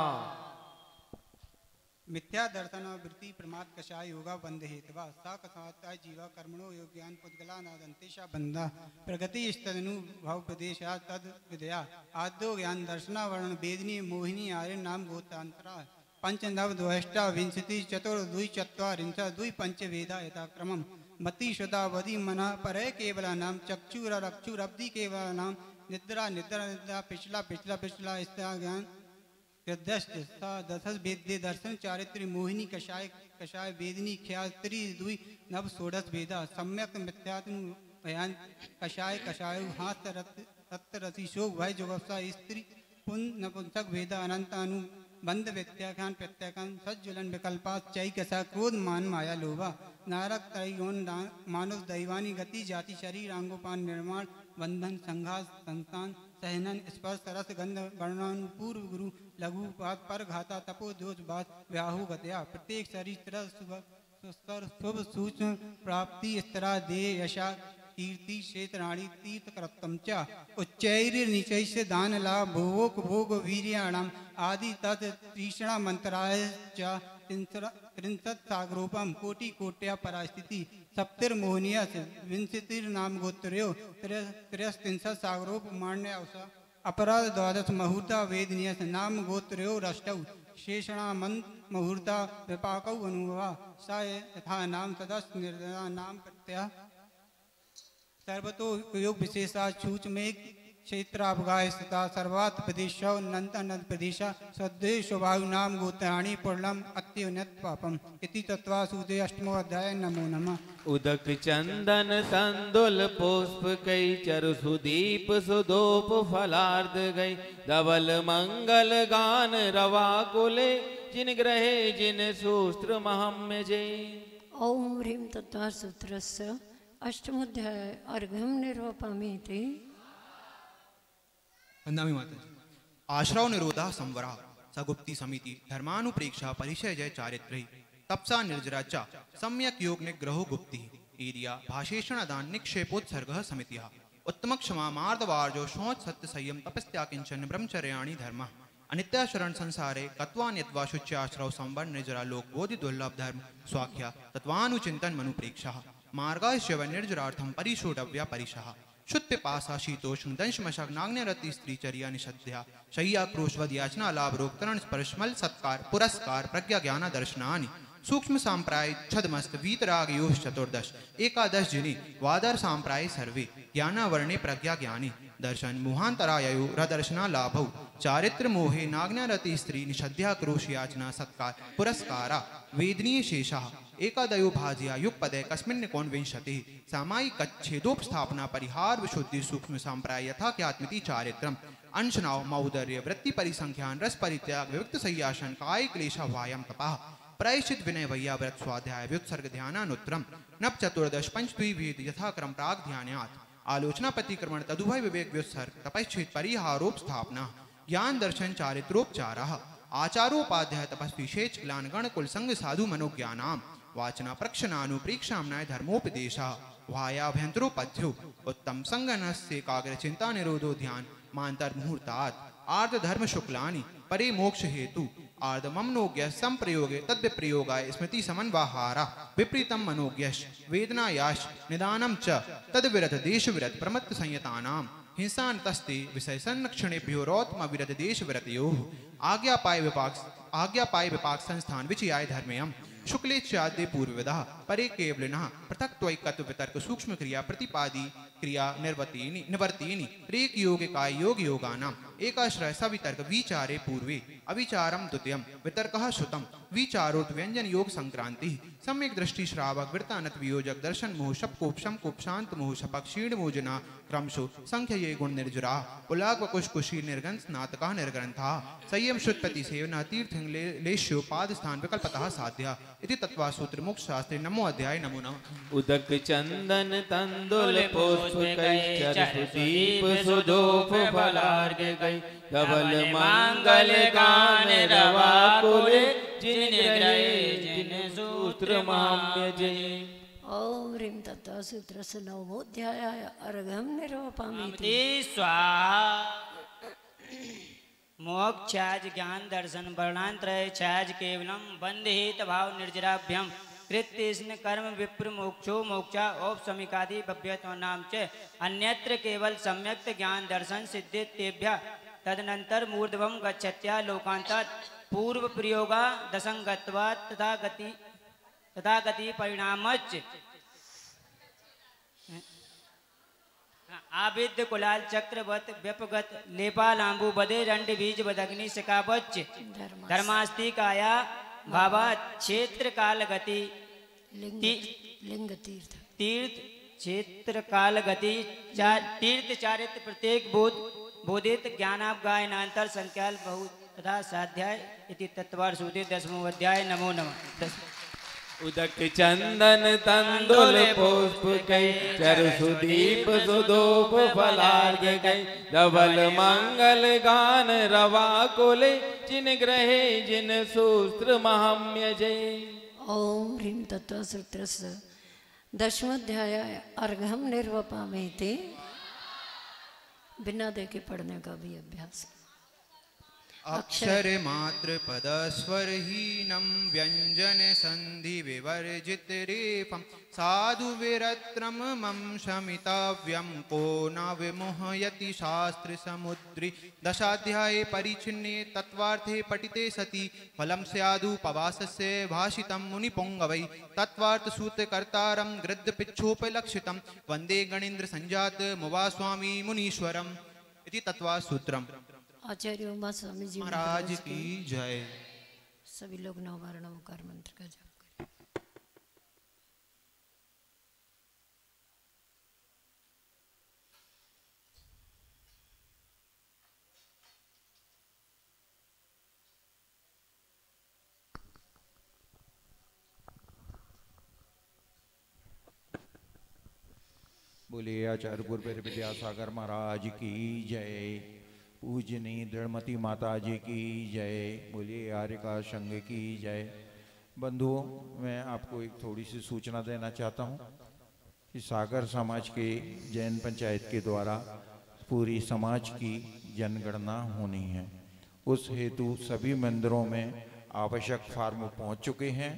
मिथ्या दर्शन वृत्ति प्रमाद कषाय योगा बंध हेतवा सा कसाता जीवा कर्मणो योग्यान पुद्गला नादंतेशा बंधा प्रगति स्तनु भाव प्रदेशा तद विदया आद्यो ज्ञान दर्शना वर्ण वेदनी मोहिनी आर्य नाम गोतांतरा पंच नव द्वेष्टा विंशति चतुर द्वि चत्वारिंश द्वि पंच वेदा यथाक्रमम मति श्रुता वदि मना परय केवला नाम चक्षुर रक्षुर अब्धि केवला नाम निद्रा निद्रा निद्रा पिछला पिछला पिछला स्था ज्ञान दशस वेद्य दर्शन चारित्र मोहिनी कषाय कषाय वेदिनी ख्यात्री द्वि नव षोडश वेदा सम्यक मिथ्यात्म बयान कषाय कषाय हाथ रत्तरति शोक भय जोगसा स्त्री पुन नपुंसक वेदा अनंतानु बंध व्यत्याख्यान प्रत्याख्यान सज्जुलन विकल्पात चै कसा क्रोध मान माया लोभा नारक त्रैगुण मानव दैवानी गति जाति शरीर अंगोपान निर्माण बंधन संघात संस्थान सहनन स्पर्श रस गंध वर्णानुपूर्व गुरु लघु पात पर घाता तपो दोष बात व्याहु गतया प्रत्येक शरीर शुभ सूक्ष्म प्राप्ति स्तरा दे यशा कीर्ति क्षेत्राणी तीर्थ करत्तम च उच्चैर निचैस्य दान लाभ भोग भोग वीर्याणाम आदि तत् तीक्ष्णा मंत्राय च त्रिंशत् सागरोपम कोटि कोट्या परास्थिति सप्तिर्मोहनीयस विंशतिर्नाम गोत्र्यो त्रयस्त्रिंशत् सागरोप मान्य अपराध द्वादश मुहूर्ता वेदनीयस नाम गोत्र्यो रष्टौ शेषणामंत मुहूर्ता विपाकौ अनुभवा सा यथा नाम तदस्त निर्दया नाम प्रत्यय सर्वतो योग विशेषा चूच में क्षेत्रावगाय स्थिता सर्वात् प्रदेश नंद प्रदेश सद्देश वायु नाम गोत्राणी पूर्णम अत्युन्नत पापम इति तत्वा सूदे अष्टमो अध्याय नमो नमः। उदक चंदन तंदुल पुष्प कई चरु सुदीप सुदोप फलार्थ गई धवल मंगल गान रवा कुले जिन ग्रहे जिन सूत्र महम्य जय। ओम ह्रीं तत्वा सूत्रस्य अष्टमोध्याय अर्घ्यम निर्वपामीति। वंदनामि माता जी। आश्रव निरोधा संवरा सगुप्ति समिति धर्मानुप्रेक्षा परिचय जय चारित्री तपसा निर्जराचा सम्यक योग निग्रहो गुप्ति ईरिया भाषेषण दान निक्षेपोत्सर्ग समितिया उत्तम क्षमा मार्दवार्जो शौच सत्य संयम तपस्या किंचन ब्रह्मचर्याणि धर्म अनित्या शरण संसारे कत्वान्यत्वा शुच्याश्रव संवर निर्जरा लोक बोधि दुर्लभ धर्म स्वाख्या तत्वानुचिंतन मनुप्रेक्षा मार्गाश्यव निर्जरार्थम परिशोडव्या परिशः शुद्ध पिपासा शीतोष्ण दंशमशक नाग्नरति स्त्रीचर्या निषद्या शय्या क्रोशवद याचना लाभ रोग तरण स्पर्शमल सत्कार पुरस्कार प्रज्ञा ज्ञान दर्शनानि सूक्ष्म सांप्राय छदमस्त वीतराग योष चतुर्दश एकादश जिनि वादर सांप्राय सर्वे ज्ञाना वर्णे प्रज्ञा ज्ञानी दर्शन मुहांतरायु रदर्शना लाभौ चारित्र मोहे नाग्नरति स्त्री निषद्या क्रोश याचना सत्कार पुरस्कारा वेदनीय शेषः एकादयो भाज्या युगपदे कस्मिन् कोन्विंशति सामायिक छेदोपस्थापना परिहार विशुद्धि सूक्ष्म संप्राय यथा ज्ञातमिति चारित्रम अंशनाव मौदर्य वृत्ति परिसंख्यान रस परित्याग विविक्त संयासन काय क्लेश वायम तपः प्रायश्चित विनय वैया व्रत स्वाध्याय व्युत्सर्ग ध्यानानुत्तरम नव चतुर्दश पंचद्विवेद यथाक्रम प्राग ध्यानात् आलोचना प्रतिक्रमण तदुभय विवेक व्युत्सर्ग तपश्चित परिहारोपस्थापना ज्ञान दर्शन चारित्रोपचारः आचारोपाध्याय तपस्वी शेच क्लान गण कुल संग साधु मनोज्ञानाम वाचना प्रक्षणानुप्रेक्षामनाय धर्मोपदेशः वायाभ्यंतरोपथ्यो उत्तम संगनस्य एकाग्र चिंता निरोधो ध्यान मांतर मुहूर्तात् आर्ध धर्म शुक्लानि परे मोक्ष हेतु आर्ध ममनोज्ञ संप्रयोगे तद्विप्रयोगाय स्मृति समन्वाहारा विपरीतम मनोज्ञश वेदनायाश निदानम च तद्विरत देश विरत प्रमत्त संयतानाम हिंसान तस्ते विषय संरक्षणेभ्यो रौत्म विरत देश विरतयोः आज्ञापाय विपाक संस्थान विचयाय धर्मयम् शुक्ले चाद्य पूर्वविदः परे केवलिनः पृथक त्वैकत्व वितर्क सूक्ष्म क्रिया प्रतिपादी क्रिया निवर्तीनि रेक योग काय योग योगानाम एकाश्रय सवितर्क विचारे पूर्वे अविचारम द्वितीयम वितर्कः श्रुतम विचारोत व्यंजन योग संक्रांति सम्यक दृष्टि श्रावक वृत्तानत वियोजक दर्शन मोह शपकोप शमकोप शांत मोह शपक क्षीण मोजना क्रमशो संख्य ये गुण निर्जुरा उलाग वकुश कुशी निर्गंथ स्नातका निर्ग्रंथा संयम शुद्धपति सेवना तीर्थ लेश्यो पाद स्थान विकल्पतः साध्या इति तत्वा सूत्र मुक्त शास्त्रे नमो अध्याय नमो नमः। उदक चंदन तंदुल पुष्प कई चरदीप सुधूप फलार्घ गई धवल मंगल गान रवा कुले जिन ग्रहे जिन सूत्र महम्य जय। ओम ह्रीं तत्वा सूत्रस्य नवमोऽध्याय अर्घ्यं निर्वपामीति। स्वाहा मोक्षाज ज्ञान दर्शन वर्णांतरय छाज केवलम बंधहित भाव निर्जराभ्यम कृत्य कर्म विप्र मोक्षो मोक्षा औपसमिकादि भव्यत्व नाम च अन्यत्र केवल सम्यक्त ज्ञान दर्शन सिद्धितेभ्य तदनंतर मूर्धवम गच्छत्या लोकांतात् पूर्व प्रयोगा दसंगत्वा तथा गति परिणामच आविद्य कुलाल चक्रवत व्यपगत लेपालांबु बदे रंड बीज बदग्नि शिकावच धर्मास्ति काया भावा क्षेत्र काल गति लिंग तीर्थ क्षेत्र काल गति तीर्थ चारित्र प्रत्येक बोधित ज्ञानावगायनांतर संख्याल बहुत तथा साध्याय इति तत्वार सूते 10वां अध्याय नमो नमः। उदक चंदन तंदुल पुष्प कई चरु सुदीप सुधूप फलार्घ गई धवल मंगल गान रवा कुले जिन ग्रहे जिन सूत्र महम्य जय। ओम ह्रीं तत्वा सूत्रस्य दशमोऽध्याय अर्घ्यं निर्वपामीति। बिना देखे पढ़ने का भी अभ्यास। अक्षर मात्र पद स्वरहीनम व्यंजन संधि विवर्जित रेफम साधु विरत्रम मम शमितव्यम को न विमुहयति शास्त्र समुद्री दशाध्याये परिच्छिन्ने तत्वार्थे पठिते सति फलम स्यादुपवासस्य भाषितं मुनिपुंगवै तत्वार्थ सूत्रकर्तारं गृध्र पिच्छोपलक्षितं वंदे गणेन्द्र संजात मुवा स्वामी मुनीश्वरम इति तत्वा सूत्रम। आचार्य उमा स्वामी जी महाराज की जय। सभी लोग नववार नवकार मंत्र का जाप करें। बोलिए आचार्य गुरु विद्यासागर महाराज की जय। पूजनी दृढ़मती माता जी की जय। बोलिए आर्यका संघ की जय। बंधुओं, मैं आपको एक थोड़ी सी सूचना देना चाहता हूँ कि सागर समाज के जैन पंचायत के द्वारा पूरी समाज की जनगणना होनी है। उस हेतु सभी मंदिरों में आवश्यक फार्म पहुँच चुके हैं।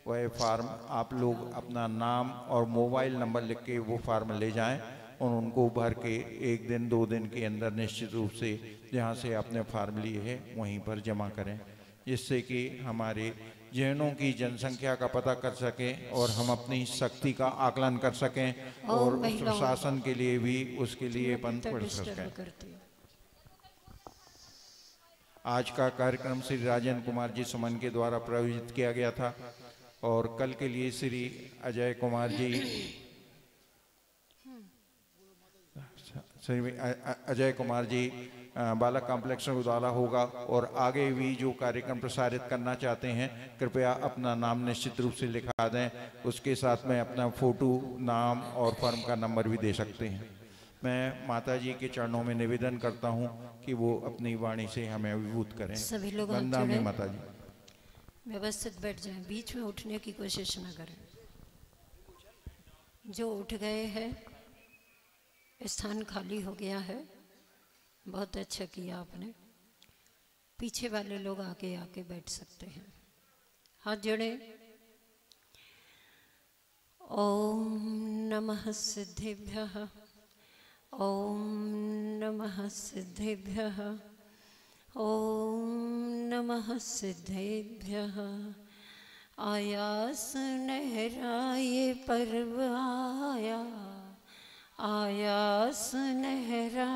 वह फार्म आप लोग अपना नाम और मोबाइल नंबर लिख के वो फार्म ले जाएं और उनको भर के 1 दिन 2 दिन के अंदर निश्चित रूप से जहाँ से आपने फार्म लिए है वहीं पर जमा करें, जिससे कि हमारे जैनों की जनसंख्या का पता कर सकें और हम अपनी शक्ति का आकलन कर सकें और प्रशासन के लिए भी उसके लिए पंथ पढ़ सकें। आज का कार्यक्रम श्री राजेंद्र कुमार जी सुमन के द्वारा प्रायोजित किया गया था और कल के लिए श्री अजय कुमार जी अजय कुमार जी बालक कॉम्प्लेक्स में उजाला होगा और आगे भी जो कार्यक्रम प्रसारित करना चाहते हैं कृपया अपना नाम निश्चित रूप से लिखा दें। उसके साथ में अपना फोटो, नाम और फर्म का नंबर भी दे सकते हैं। मैं माता जी के चरणों में निवेदन करता हूं कि वो अपनी वाणी से हमें अभिभूत करें। सभी लोग वंदना में माता जी व्यवस्थित बैठ जाएं, बीच में उठने की कोशिश न करें। जो उठ गए हैं स्थान खाली हो गया है, बहुत अच्छा किया आपने। पीछे वाले लोग आके आके बैठ सकते हैं। हाथ जोड़े। ओम नमः सिद्धेभ्यः, ओम नमः सिद्धेभ्यः, ओम नमः सिद्धेभ्यः। आया सुनहरा ये पर्व आया, आया सुनहरा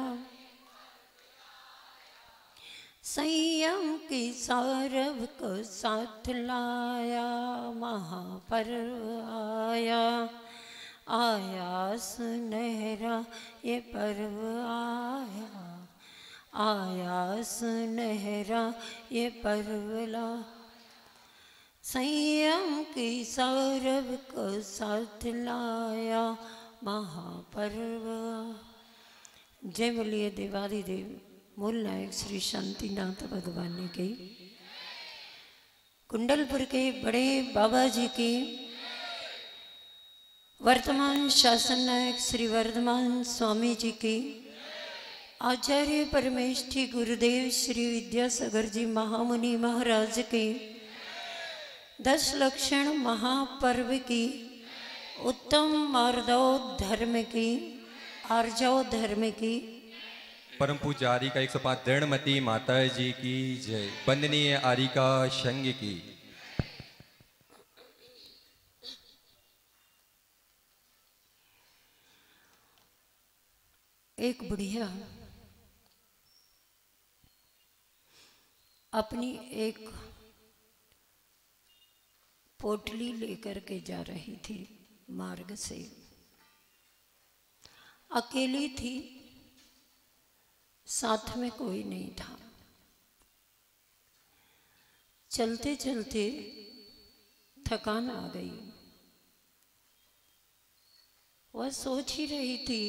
संयम की सौरभ को साथ लाया, महापर्व आया, आया सुनहरा ये पर्व आया, आया सुनहरा ये पर्व ला। संयम की सौरभ को साथ लाया, महापर्व। जय बोलिए देवाधिदेव मूल नायक श्री शांतिनाथ भगवान की। कुंडलपुर के बड़े बाबा जी की। वर्तमान शासन नायक श्री वर्धमान स्वामी जी की। आचार्य परमेष्ठी गुरुदेव श्री विद्यासागर जी महामुनि महाराज की। 10 लक्षण महापर्व की। उत्तम मार्दव धर्म की, आर्जव धर्म की। परम पूजारी का 105 दृढ़मती माता जी की जय। वंदनीय आरिका संघ की। एक बुढ़िया अपनी एक पोटली लेकर के जा रही थी मार्ग से। अकेली थी, साथ में कोई नहीं था। चलते चलते थकान आ गई। वह सोच ही रही थी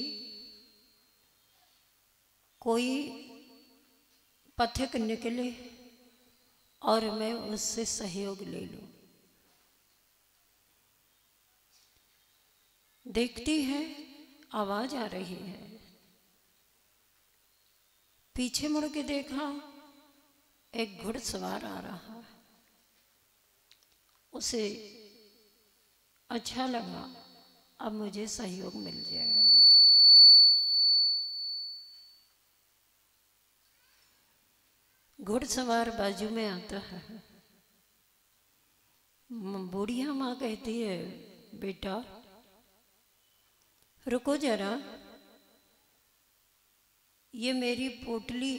कोई पथिक निकले और मैं उससे सहयोग ले लूं। देखती है आवाज आ रही है। पीछे मुड़ के देखा एक घुड़सवार आ रहा है, उसे अच्छा लगा अब मुझे सहयोग मिल जाएगा। घुड़सवार बाजू में आता है। बूढ़िया माँ कहती है, बेटा रुको जरा, ये मेरी पोटली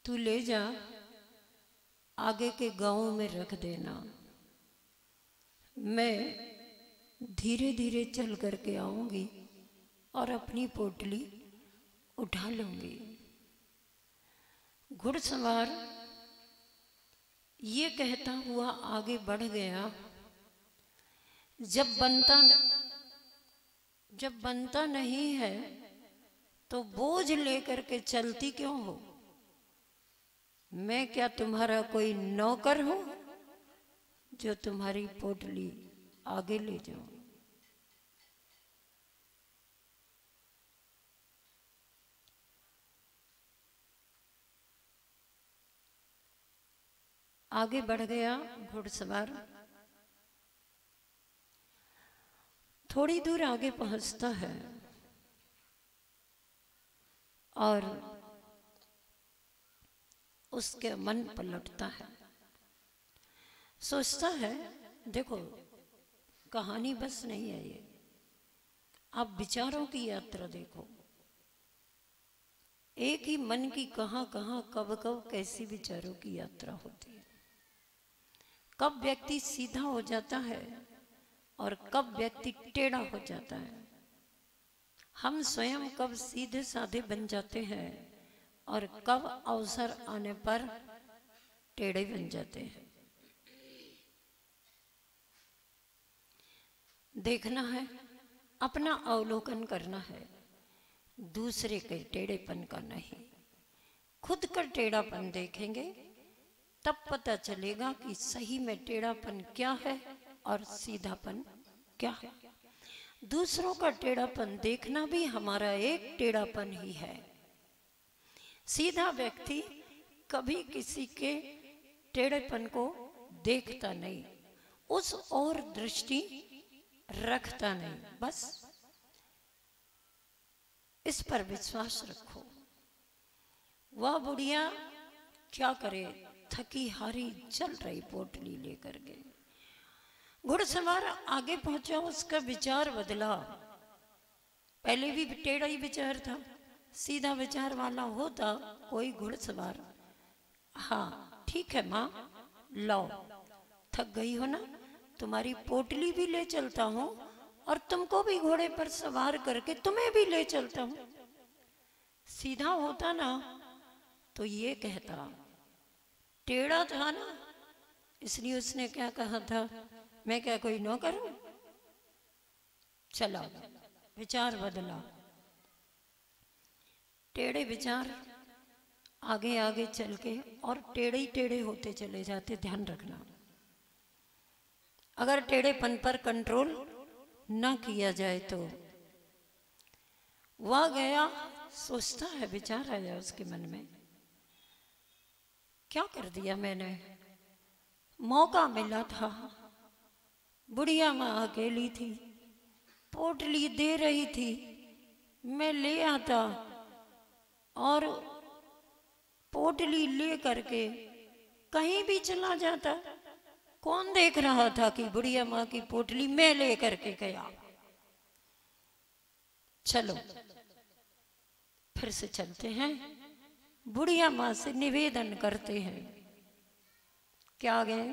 तू ले जा, आगे के गांव में रख देना, मैं धीरे धीरे चल करके आऊंगी और अपनी पोटली उठा लूंगी। घुड़सवार ये कहता हुआ आगे बढ़ गया। जब बनता नहीं है तो बोझ लेकर के चलती क्यों हो? मैं क्या तुम्हारा कोई नौकर हूं जो तुम्हारी पोटली आगे ले जाऊं? आगे बढ़ गया घुड़सवार। थोड़ी दूर आगे पहुंचता है और उसके मन पलटता है। सोचता है, देखो कहानी बस नहीं है ये, आप विचारों की यात्रा देखो। एक ही मन की कहां कहां कब कब कैसी विचारों की यात्रा होती है। कब व्यक्ति सीधा हो जाता है और कब व्यक्ति टेढ़ा हो जाता है। हम स्वयं कब सीधे साधे बन जाते हैं और कब अवसर आने पर टेढ़े बन जाते हैं। देखना है, अपना अवलोकन करना है, दूसरे के टेढ़ेपन का नहीं। खुद का टेढ़ापन देखेंगे तब पता चलेगा कि सही में टेढ़ापन क्या है और सीधापन क्या है। दूसरों का टेढ़ापन देखना भी हमारा एक टेढ़ापन ही है। सीधा व्यक्ति कभी किसी के टेढ़ेपन को देखता नहीं, उस ओर दृष्टि रखता नहीं। बस इस पर विश्वास रखो। वह बुढ़िया क्या करे, थकी हारी चल रही पोटली लेकर के। घुड़सवार आगे पहुंचा, उसका विचार बदला। पहले भी टेढ़ा ही विचार था, सीधा विचार वाला होता कोई घुड़सवार, हाँ ठीक है माँ, लाओ, थक गई हो ना, तुम्हारी पोटली भी ले चलता हूं और तुमको भी घोड़े पर सवार करके तुम्हें भी ले चलता हूं। सीधा होता ना तो ये कहता, टेढ़ा था ना इसलिए उसने क्या कहा था, मैं क्या कोई नौकर हूं? चला, विचार बदला। टेढ़े विचार आगे आगे चल के और टेढ़े ही टेढ़े होते चले जाते। ध्यान रखना, अगर टेढ़ेपन पर कंट्रोल ना किया जाए तो। वह गया, सोचता है, विचार आया उसके मन में, क्या कर दिया मैंने, मौका मिला था, बुढ़िया माँ अकेली थी, पोटली दे रही थी, मैं ले आता और पोटली ले करके कहीं भी चला जाता। कौन देख रहा था कि बुढ़िया माँ की पोटली मैं ले करके गया। चलो फिर से चलते हैं, बुढ़िया माँ से निवेदन करते हैं। क्या आ गए,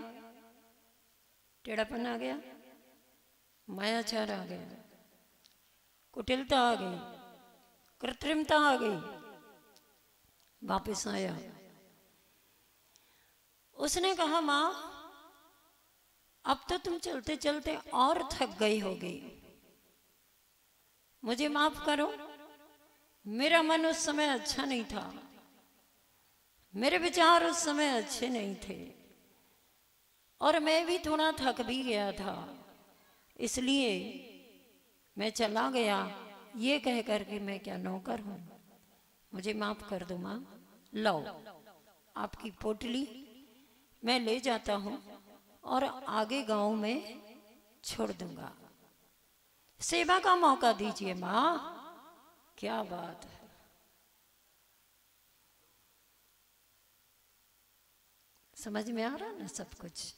टेढ़ापन आ गया, मायाचार आ गया, कुटिलता आ गई, कृत्रिमता आ गई। वापस आया, उसने कहा माँ अब तो तुम चलते चलते और थक गई होगी, मुझे माफ करो, मेरा मन उस समय अच्छा नहीं था, मेरे विचार उस समय अच्छे नहीं थे और मैं भी थोड़ा थक भी गया था, इसलिए मैं चला गया। ये कह करके मैं क्या नौकर हूं, मुझे माफ कर दो माँ, लो आपकी पोटली मैं ले जाता हूँ और आगे गांव में छोड़ दूंगा। सेवा का मौका दीजिए माँ। क्या बात है। समझ में आ रहा ना सब कुछ।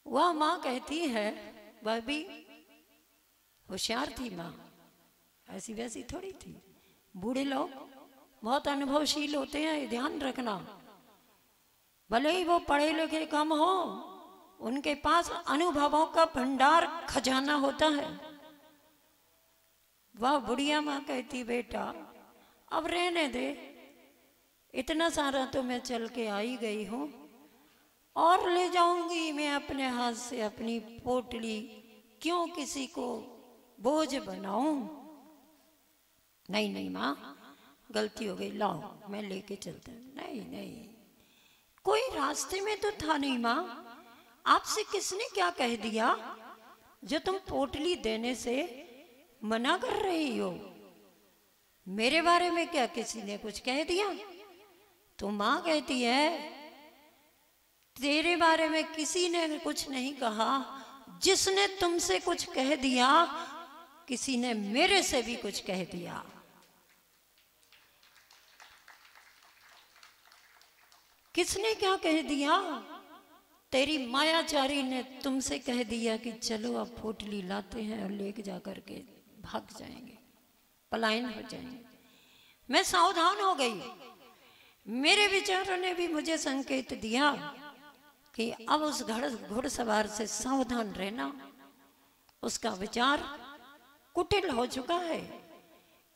वह माँ कहती है, वह भी होशियार थी माँ, ऐसी वैसी थोड़ी थी। बूढ़े लोग बहुत अनुभवशील होते हैं, ये ध्यान रखना। भले ही वो पढ़े लिखे कम हो, उनके पास अनुभवों का भंडार खजाना होता है। वह बुढ़िया माँ कहती, बेटा अब रहने दे, इतना सारा तो मैं चल के आई गई हूँ, और ले जाऊंगी मैं अपने हाथ से अपनी पोटली, क्यों किसी को बोझ बनाऊं। नहीं नहीं माँ, गलती हो गई, लाओ मैं लेके चलता हूँ। नहीं नहीं, कोई रास्ते में तो था नहीं माँ, आपसे किसने क्या कह दिया जो तुम पोटली देने से मना कर रही हो? मेरे बारे में क्या किसी ने कुछ कह दिया? तो माँ कहती है, तेरे बारे में किसी ने कुछ नहीं कहा, जिसने तुमसे कुछ कह दिया किसी ने मेरे से भी कुछ कह दिया। किसने क्या कह दिया? तेरी मायाचारी ने तुमसे कह दिया कि चलो अब पोटली लाते हैं और लेके जा करके भाग जाएंगे, पलायन हो जाएंगे। मैं सावधान हो गई। मेरे विचारों ने भी मुझे संकेत दिया कि अब उस घुड़सवार से सावधान रहना। उसका विचार कुटिल हो चुका है,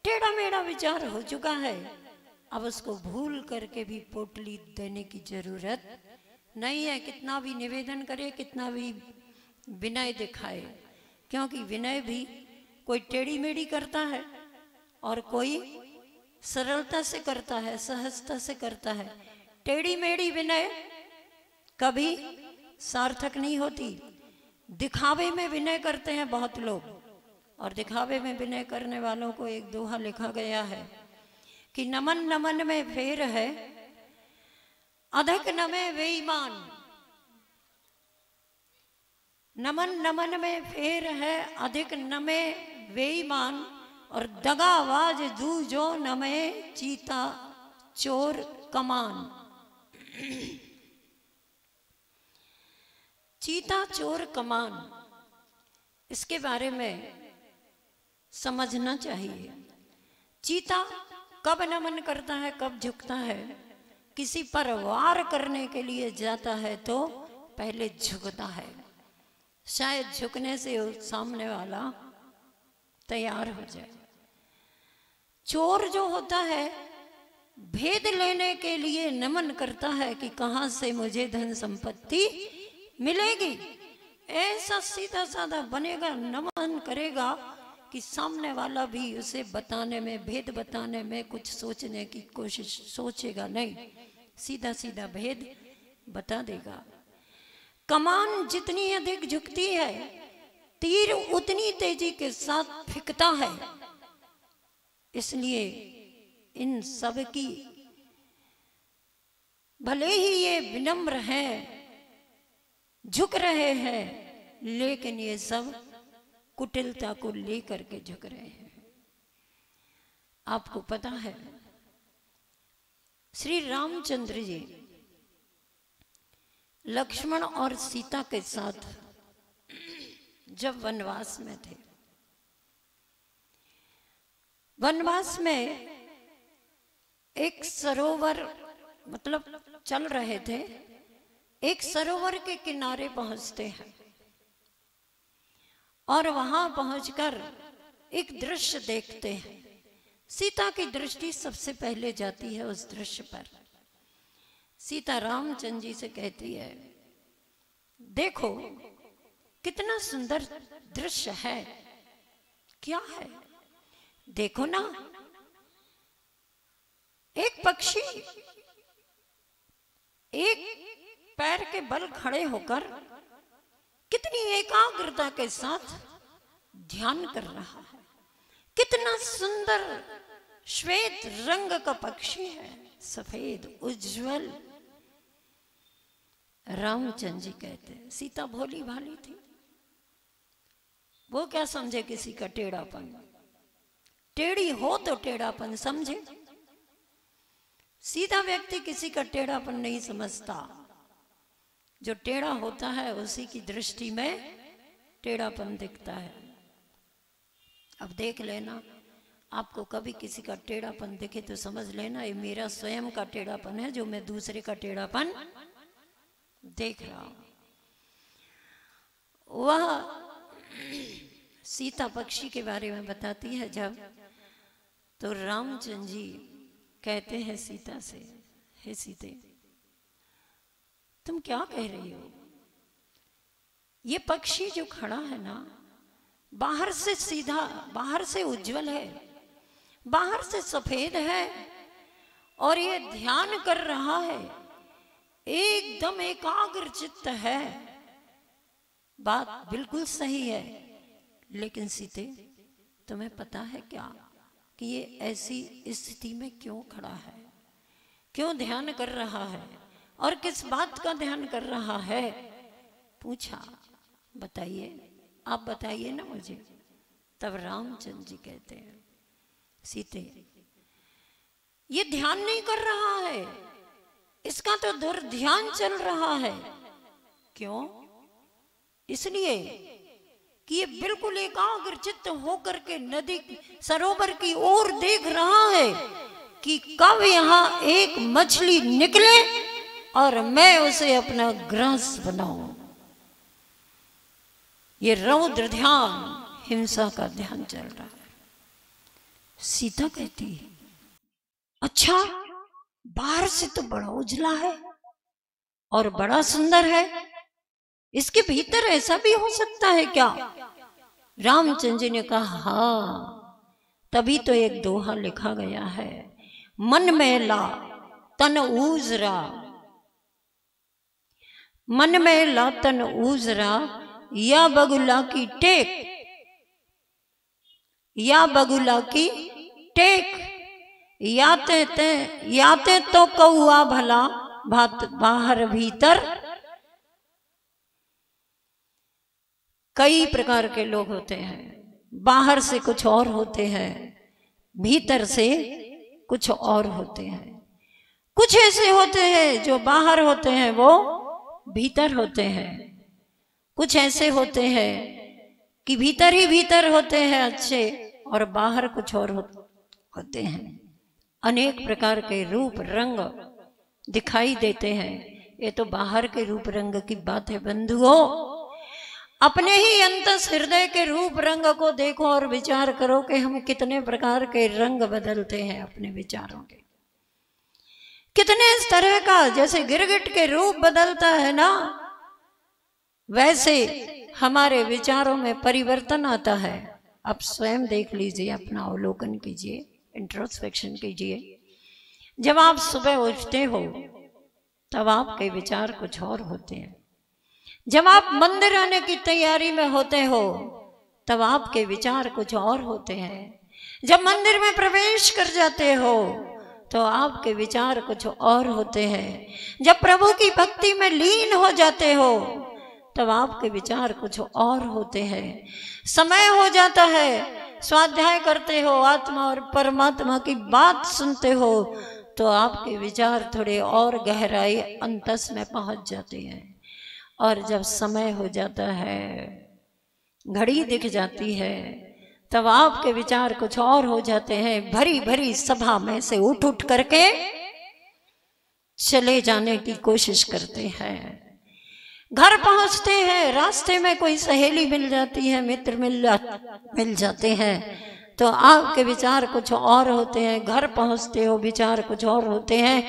टेढ़ा मेढ़ा विचार हो चुका है। अब उसको भूल करके भी पोटली देने की जरूरत नहीं है। कितना भी निवेदन करे, कितना भी विनय दिखाए, क्योंकि विनय भी कोई टेढ़ी मेढ़ी करता है और कोई सरलता से करता है, सहजता से करता है। टेढ़ी मेढ़ी विनय कभी सार्थक नहीं होती। दिखावे में विनय करते हैं बहुत लोग, और दिखावे में विनय करने वालों को एक दोहा लिखा गया है कि नमन नमन में फेर है, अधिक नमे बेईमान। नमन नमन में फेर है, अधिक नमे बेईमान, और दगाबाज दूजो नमे चीता चोर कमान। चीता चोर कमान, इसके बारे में समझना चाहिए। चीता कब नमन करता है, कब झुकता है? किसी पर वार करने के लिए जाता है तो पहले झुकता है, शायद झुकने से सामने वाला तैयार हो जाए। चोर जो होता है भेद लेने के लिए नमन करता है कि कहां से मुझे धन संपत्ति मिलेगी। ऐसा सीधा साधा बनेगा, नमन करेगा कि सामने वाला भी उसे बताने में, भेद बताने में कुछ सोचने की कोशिश सोचेगा नहीं, सीधा सीधा भेद बता देगा। कमान जितनी अधिक झुकती है, तीर उतनी तेजी के साथ फिकता है। इसलिए इन सब की, भले ही ये विनम्र हैं, झुक रहे हैं, लेकिन ये सब कुटिलता को लेकर के झुक रहे हैं। आपको पता है श्री रामचंद्र जी लक्ष्मण और सीता के साथ जब वनवास में थे, वनवास में एक सरोवर, मतलब चल रहे थे, एक सरोवर के किनारे पहुंचते हैं और वहां पहुंचकर एक दृश्य देखते हैं। सीता की दृष्टि सबसे पहले जाती है उस दृश्य पर। सीता रामचंद्र जी से कहती है, देखो कितना सुंदर दृश्य है। क्या है? देखो ना, एक पक्षी एक पैर के बल खड़े होकर कितनी एकाग्रता के साथ ध्यान कर रहा है। कितना सुंदर श्वेत रंग का पक्षी है, सफेद उज्जवल रामचंद्र जी कहते हैं। सीता भोली भाली थी, वो क्या समझे किसी का टेढ़ापन, टेढ़ी हो तो टेढ़ापन समझे। सीधा व्यक्ति किसी का टेढ़ापन नहीं समझता, जो टेढ़ा होता है उसी की दृष्टि में टेढ़ापन दिखता है। अब देख लेना, आपको कभी किसी का टेढ़ापन दिखे तो समझ लेना ये मेरा स्वयं का टेढ़ापन है, जो मैं दूसरे का टेढ़ापन देख रहा हूं। वह सीता पक्षी के बारे में बताती है जब, तो रामचंद्र जी कहते हैं सीता से, हे सीते तुम क्या कह रही हो? ये पक्षी जो खड़ा है ना, बाहर से सीधा, बाहर से उज्जवल है, बाहर से सफेद है, और ये ध्यान कर रहा है, एकदम एकाग्र चित्त है। बात बिल्कुल सही है, लेकिन सीते तुम्हें पता है क्या कि ये ऐसी स्थिति में क्यों खड़ा है, क्यों ध्यान कर रहा है, और किस बात का ध्यान कर रहा है? पूछा, बताइए, आप बताइए ना मुझे। तब रामचंद्र जी कहते हैं, सीते ये ध्यान नहीं कर रहा है, इसका तो दुर्ध्यान चल रहा है। क्यों? इसलिए कि ये बिल्कुल एकाग्र चित्त होकर के नदी सरोवर की ओर देख रहा है कि कब यहाँ एक मछली निकले और मैं उसे अपना ग्रास बनाऊं। ये रौद्र ध्यान, हिंसा का ध्यान चल रहा है। सीता कहती है, अच्छा बाहर से तो बड़ा उजला है और बड़ा सुंदर है, इसके भीतर ऐसा भी हो सकता है क्या? रामचंद्र जी ने कहा, हाँ, तभी तो एक दोहा लिखा गया है, मन मैला तन ऊजरा, मन मैला तन ऊजरा, या बगुला की टेक, या बगुला की टेक, याते तो कौआ भला भात बाहर भीतर। कई प्रकार के लोग होते हैं, बाहर से कुछ और होते हैं, भीतर से कुछ और होते हैं। कुछ ऐसे होते हैं जो बाहर होते हैं वो भीतर होते हैं, कुछ ऐसे होते हैं कि भीतर ही भीतर होते हैं अच्छे और बाहर कुछ और होते हैं। अनेक प्रकार के रूप रंग दिखाई देते हैं। ये तो बाहर के रूप रंग की बात है बंधुओं। अपने ही अंतस हृदय के रूप रंग को देखो और विचार करो कि हम कितने प्रकार के रंग बदलते हैं अपने विचारों के। कितने इस तरह का, जैसे गिरगिट के रूप बदलता है ना, वैसे हमारे विचारों में परिवर्तन आता है। आप स्वयं देख लीजिए, अपना अवलोकन कीजिए, इंट्रोस्पेक्शन कीजिए। जब आप सुबह उठते हो तब आपके विचार कुछ और होते हैं। जब आप मंदिर आने की तैयारी में होते हो तब आपके विचार कुछ और होते हैं। जब मंदिर में प्रवेश कर जाते हो तो आपके विचार कुछ और होते हैं। जब प्रभु की भक्ति में लीन हो जाते हो तब आपके विचार कुछ और होते हैं। समय हो जाता है, स्वाध्याय करते हो, आत्मा और परमात्मा की बात सुनते हो तो आपके विचार थोड़े और गहराई अंतस में पहुंच जाते हैं। और जब समय हो जाता है, घड़ी दिख जाती है, तब आपके विचार कुछ और हो जाते हैं। भरी भरी सभा में से उठ उठ करके चले जाने की कोशिश करते हैं। घर पहुंचते हैं, रास्ते में कोई सहेली मिल जाती है, मित्र मिल जाते हैं तो आपके विचार कुछ और होते हैं। घर पहुंचते हो, विचार कुछ और होते हैं।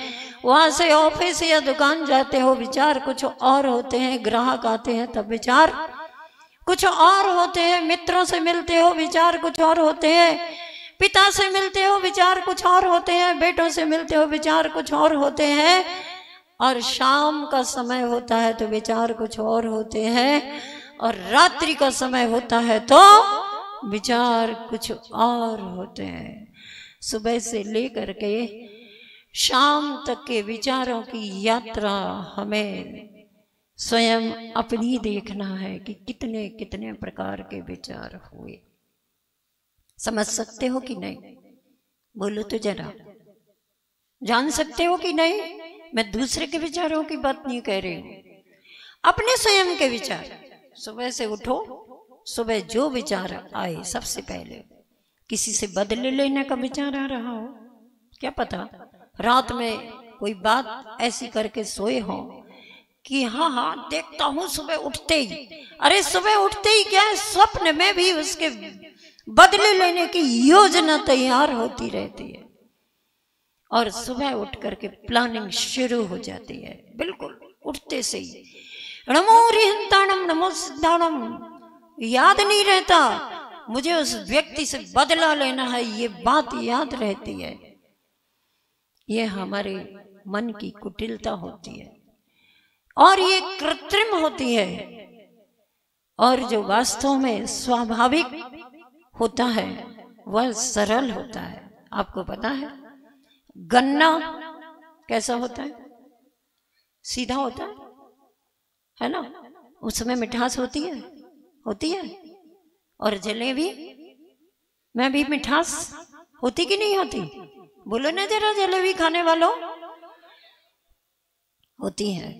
वहां से ऑफिस या दुकान जाते हो, विचार कुछ और होते हैं। ग्राहक आते हैं तब विचार कुछ और होते हैं। मित्रों से मिलते हो, विचार कुछ और होते हैं। पिता से मिलते हो, विचार कुछ और होते हैं। बेटों से मिलते हो, विचार कुछ और होते हैं। और शाम का समय होता है तो विचार कुछ और होते हैं। और रात्रि का समय होता है तो विचार कुछ और होते हैं। सुबह से लेकर के शाम तक के विचारों की यात्रा हमें स्वयं अपनी देखना है कि कितने कितने प्रकार के विचार हुए। समझ सकते हो कि नहीं? बोलो तो जरा, जान सकते हो कि नहीं? मैं दूसरे के विचारों की बात नहीं कह रही हूं, अपने स्वयं के विचार। सुबह से उठो, सुबह जो विचार आए, सबसे पहले किसी से बदले लेने का विचार आ रहा हो, क्या पता रात में कोई बात ऐसी करके सोए हो कि हाँ हाँ देखता हूं सुबह उठते ही, अरे सुबह उठते ही क्या है, स्वप्न में भी उसके बदले लेने की योजना तैयार होती रहती है और सुबह उठ करके प्लानिंग शुरू हो जाती है। बिल्कुल उठते से ही नमो रिहंताणम नमो सिद्धाणम, याद नहीं रहता मुझे उस व्यक्ति से बदला लेना है, ये बात याद रहती है। ये हमारे मन की कुटिलता होती है और ये कृत्रिम होती है, और जो वास्तव में स्वाभाविक होता है वह सरल होता है। आपको पता है गन्ना कैसा होता है? सीधा होता है ना? उसमें मिठास होती है, होती है। और जलेबी में भी मिठास होती कि नहीं होती? बोलो ना जरा, जलेबी खाने वालों, होती है।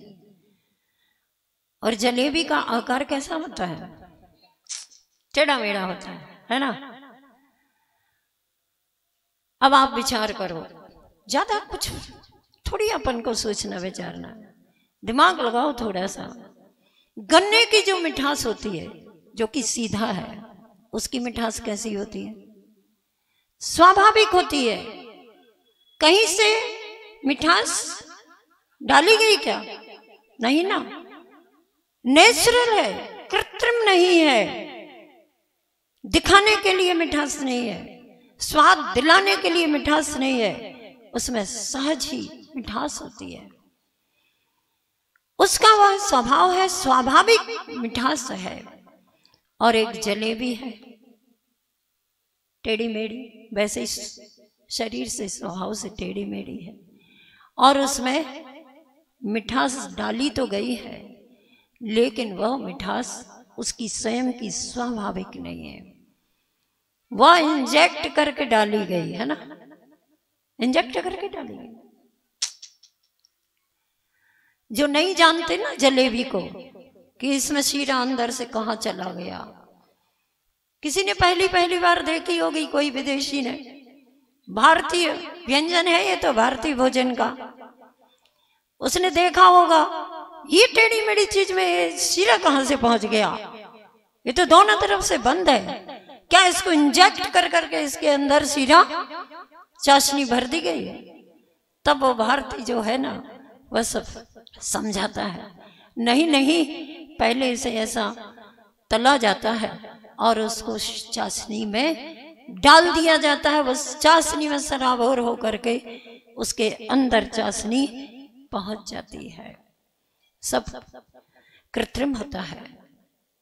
और जलेबी का आकार कैसा होता है? टेढ़ा मेढ़ा होता है ना? अब आप विचार करो, ज्यादा कुछ थोड़ी अपन को सोचना विचारना, दिमाग लगाओ थोड़ा सा। गन्ने की जो मिठास होती है, जो कि सीधा है, उसकी मिठास कैसी होती है? स्वाभाविक होती है। कहीं से मिठास डाली गई क्या? नहीं ना, नेचुरल है, कृत्रिम नहीं है, दिखाने के लिए मिठास नहीं है, स्वाद दिलाने के लिए मिठास नहीं है, उसमें सहज ही मिठास होती है। उसका वह स्वभाव है, स्वाभाविक मिठास है। और एक जलेबी है टेढ़ी मेढ़ी, वैसे शरीर से स्वभाव से टेढ़ी मेढ़ी है, और उसमें मिठास डाली तो गई है, लेकिन वह मिठास उसकी स्वयं की स्वाभाविक नहीं है, वह इंजेक्ट करके डाली गई है ना, इंजेक्ट करके डाली गई। जो नहीं जानते ना जलेबी को कि इसमें शीरा अंदर से कहां चला गया, किसी ने पहली बार देखी होगी, कोई विदेशी ने, भारतीय व्यंजन है ये तो, भारतीय भोजन का, उसने देखा होगा ये टेढ़ी मेढ़ी चीज में ये शीरा कहां से पहुंच गया, ये तो दोनों तरफ से बंद है, क्या इसको इंजेक्ट कर करके इसके अंदर शीरा चाशनी भर दी गई है? तब वो भारतीय जो है ना वह सब समझाता है, नहीं नहीं, पहले इसे ऐसा तला जाता है और उसको चाशनी में डाल दिया जाता है, उस चाशनी में सराबोर होकर के उसके अंदर चाशनी पहुंच जाती है। सब कृत्रिम होता है,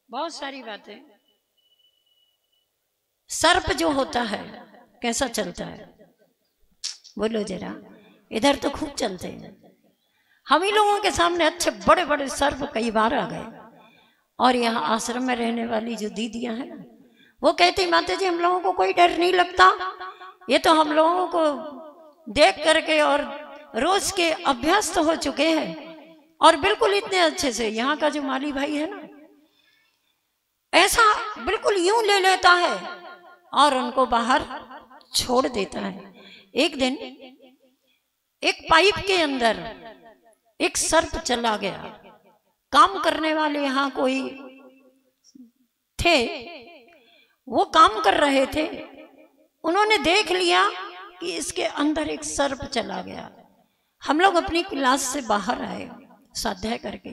बहुत सारी बातें। सर्प जो होता है कैसा चलता है? बोलो जरा, इधर तो खूब चलते हैं। हम ही लोगों के सामने अच्छे बड़े बड़े सर्प कई बार आ गए, और यहाँ आश्रम में रहने वाली जो दीदियां हैं ना, वो कहती माता जी हम लोगों को कोई डर नहीं लगता, ये तो हम लोगों को देख करके और रोज के अभ्यस्त हो चुके हैं, और बिल्कुल इतने अच्छे से यहाँ का जो माली भाई है ना, ऐसा बिल्कुल यूं ले लेता है और उनको बाहर छोड़ देता है। एक दिन एक पाइप के अंदर एक सर्प चला गया, काम करने वाले यहाँ कोई थे, वो काम कर रहे थे, उन्होंने देख लिया कि इसके अंदर एक सर्प चला गया। हम लोग अपनी क्लास से बाहर आए स्वाध्याय करके,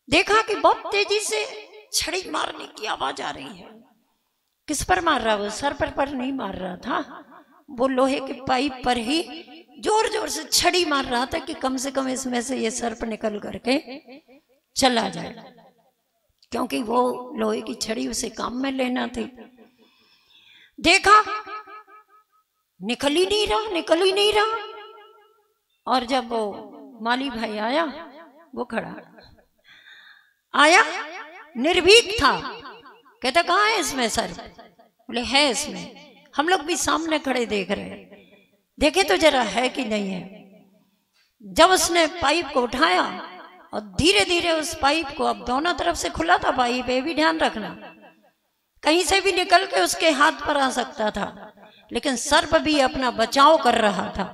देखा कि बहुत तेजी से छड़ी मारने की आवाज आ रही है। किस पर मार रहा? वो सर्प पर नहीं मार रहा था, वो लोहे के पाइप पर ही जोर जोर से छड़ी मार रहा था कि कम से कम इसमें से ये सर्प निकल करके चला जाए, क्योंकि वो लोहे की छड़ी उसे काम में लेना थी। देखा निकल ही नहीं रहा, निकल ही नहीं रहा, और जब वो माली भाई आया, वो खड़ा आया, निर्भीक था, कहता कहाँ है इसमें सर्प? बोले है इसमें। हम लोग भी सामने खड़े देख रहे हैं, देखे तो जरा है कि नहीं है। जब उसने पाइप को उठाया और धीरे धीरे उस पाइप को, अब दोनों तरफ से खुला था पाइप, ये भी ध्यान रखना, कहीं से भी निकल के उसके हाथ पर आ सकता था, लेकिन सर्प भी अपना बचाव कर रहा था।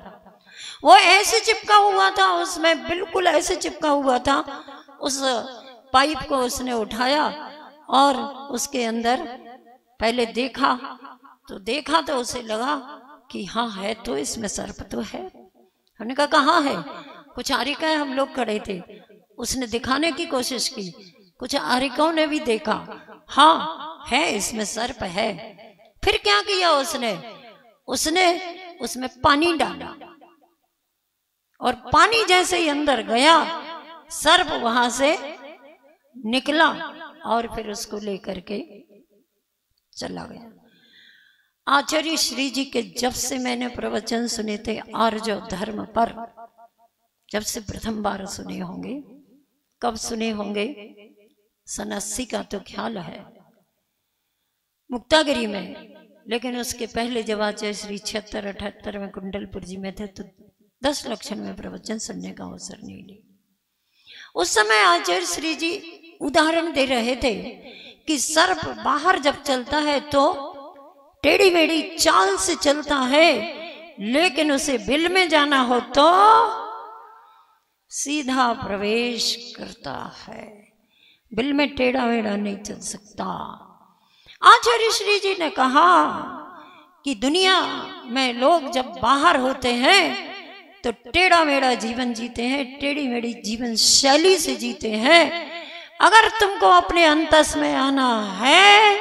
वो ऐसे चिपका हुआ था उसमें, बिल्कुल ऐसे चिपका हुआ था। उस पाइप को उसने उठाया और उसके अंदर पहले देखा तो उसे लगा कि हाँ है, तो इसमें सर्प तो है। हमने कहा कहाँ है? कुछ आरिकाएं हम लोग खड़े थे, उसने दिखाने की कोशिश की, कुछ आरिकाओं ने भी देखा, हाँ है इसमें सर्प है। फिर क्या किया उसने उसमें पानी डाला और पानी जैसे ही अंदर गया, सर्प वहां से निकला और फिर उसको लेकर के चला गया। आचार्य श्री जी के जब से मैंने प्रवचन सुने थे आर्जव धर्म पर, जब से प्रथम बार सुने होंगे, कब सुने होंगे, सन 80 का तो ख्याल है, मुक्तागिरी में। लेकिन उसके पहले जब आचार्य श्री 76-78 में कुंडलपुर जी में थे तो 10 लक्षण में प्रवचन सुनने का अवसर नहीं ली। उस समय आचार्य श्री जी उदाहरण दे रहे थे कि सर्प बाहर जब चलता है तो टेढ़ी मेढ़ी चाल से चलता है, लेकिन उसे बिल में जाना हो तो सीधा प्रवेश करता है, बिल में टेढ़ा मेढ़ा नहीं चल सकता। आचार्य श्री जी ने कहा कि दुनिया में लोग जब बाहर होते हैं तो टेढ़ा मेढ़ा जीवन जीते हैं, टेढ़ी मेढ़ी जीवन शैली से जीते हैं। अगर तुमको अपने अंतस में आना है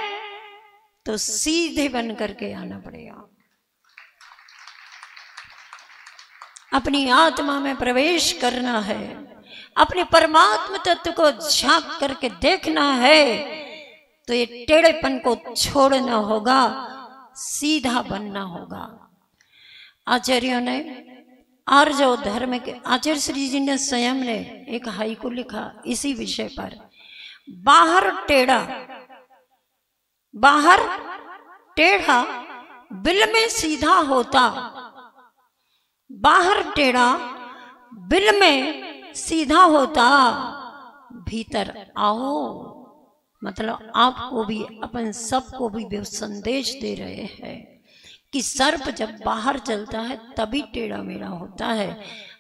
तो सीधे बन करके आना पड़ेगा, अपनी आत्मा में प्रवेश करना है, अपने परमात्म तत्व को झांक करके देखना है, तो ये टेढ़ेपन को छोड़ना होगा, सीधा बनना होगा। आचार्यों ने आर्जव धर्म के, आचार्य श्री जी ने स्वयं ने एक हाइकू लिखा इसी विषय पर, बाहर टेढ़ा बिल में सीधा होता, बाहर टेढ़ा बिल में सीधा होता, भीतर आओ। मतलब आपको भी, अपन सबको भी संदेश दे रहे हैं कि सर्प जब बाहर चलता है तभी टेढ़ा मेढ़ा होता है,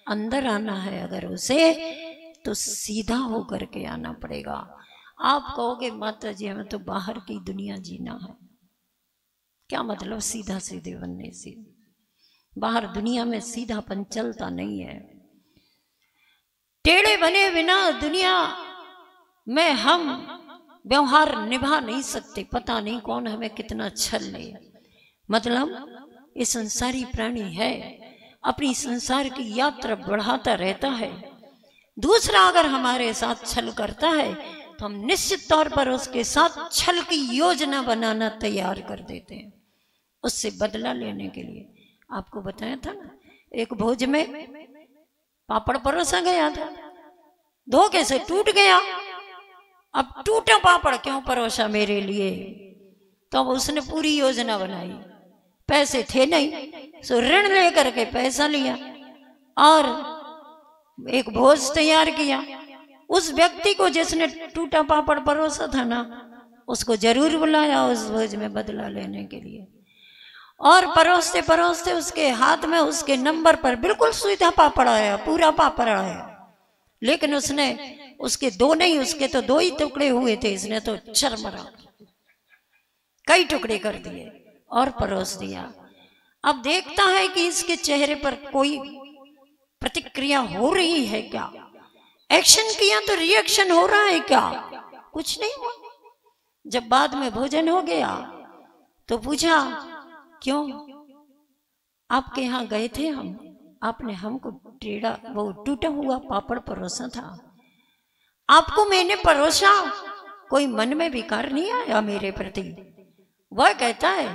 अंदर आना है अगर उसे तो सीधा होकर के आना पड़ेगा। आप कहोगे माता जी हमें तो बाहर की दुनिया जीना है, क्या मतलब सीधा सीधे बनने से? बाहर दुनिया में सीधापन चलता नहीं है, टेढ़े बने बिना दुनिया में हम व्यवहार निभा नहीं सकते। पता नहीं कौन हमें कितना छल ले, मतलब ये संसारी प्राणी है, अपनी संसार की यात्रा बढ़ाता रहता है। दूसरा अगर हमारे साथ छल करता है तो हम निश्चित तौर पर उसके साथ छल की योजना बनाना तैयार कर देते हैं, उससे बदला लेने के लिए। आपको बताया था ना, एक भोज में पापड़ परोसा गया था, धोखे से टूट गया। अब टूटा पापड़ क्यों परोसा मेरे लिए? तो अब उसने पूरी योजना बनाई, पैसे थे नहीं सो ऋण लेकर के पैसा लिया और एक भोज तैयार किया। उस व्यक्ति को जिसने टूटा पापड़ परोसा था ना, उसको जरूर बुलाया उस भोज में बदला लेने के लिए। और परोसते परोसते उसके हाथ में उसके नंबर पर बिल्कुल सीधा पापड़ आया, पूरा पापड़ आया। लेकिन उसने उसके दो नहीं, उसके तो 2 ही टुकड़े हुए थे, इसने तो चरमरा कई टुकड़े कर दिए और परोस दिया। अब देखता है कि इसके चेहरे पर कोई प्रतिक्रिया हो रही है क्या, एक्शन किया तो रिएक्शन हो रहा है क्या? कुछ नहीं हुआ। जब बाद में भोजन हो गया तो पूछा, क्यों आपके यहाँ गए थे हम, आपने हमको टेढ़ा वो टूटा हुआ पापड़ परोसा था, आपको मैंने परोसा, कोई मन में विकार नहीं आया मेरे प्रति? वह कहता है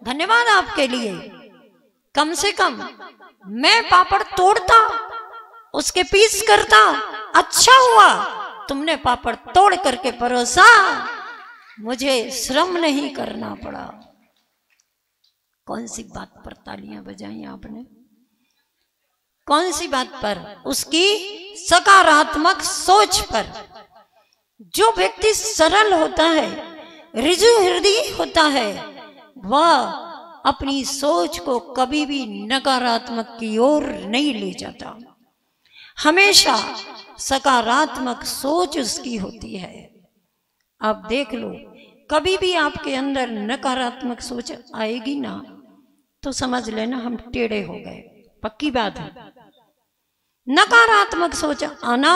धन्यवाद आपके लिए, कम से कम मैं पापड़ तोड़ता उसके पीस करता, अच्छा हुआ तुमने पापड़ तोड़ करके परोसा, मुझे श्रम नहीं करना पड़ा। कौन सी बात पर तालियां बजाई आपने? कौन सी बात पर? उसकी सकारात्मक सोच पर। जो व्यक्ति सरल होता है, ऋजु हृदय होता है, वह अपनी सोच को कभी भी नकारात्मक की ओर नहीं ले जाता, हमेशा सकारात्मक सोच उसकी होती है। आप देख लो, कभी भी आपके अंदर नकारात्मक सोच आएगी ना तो समझ लेना हम टेढ़े हो गए, पक्की बात है। नकारात्मक सोच आना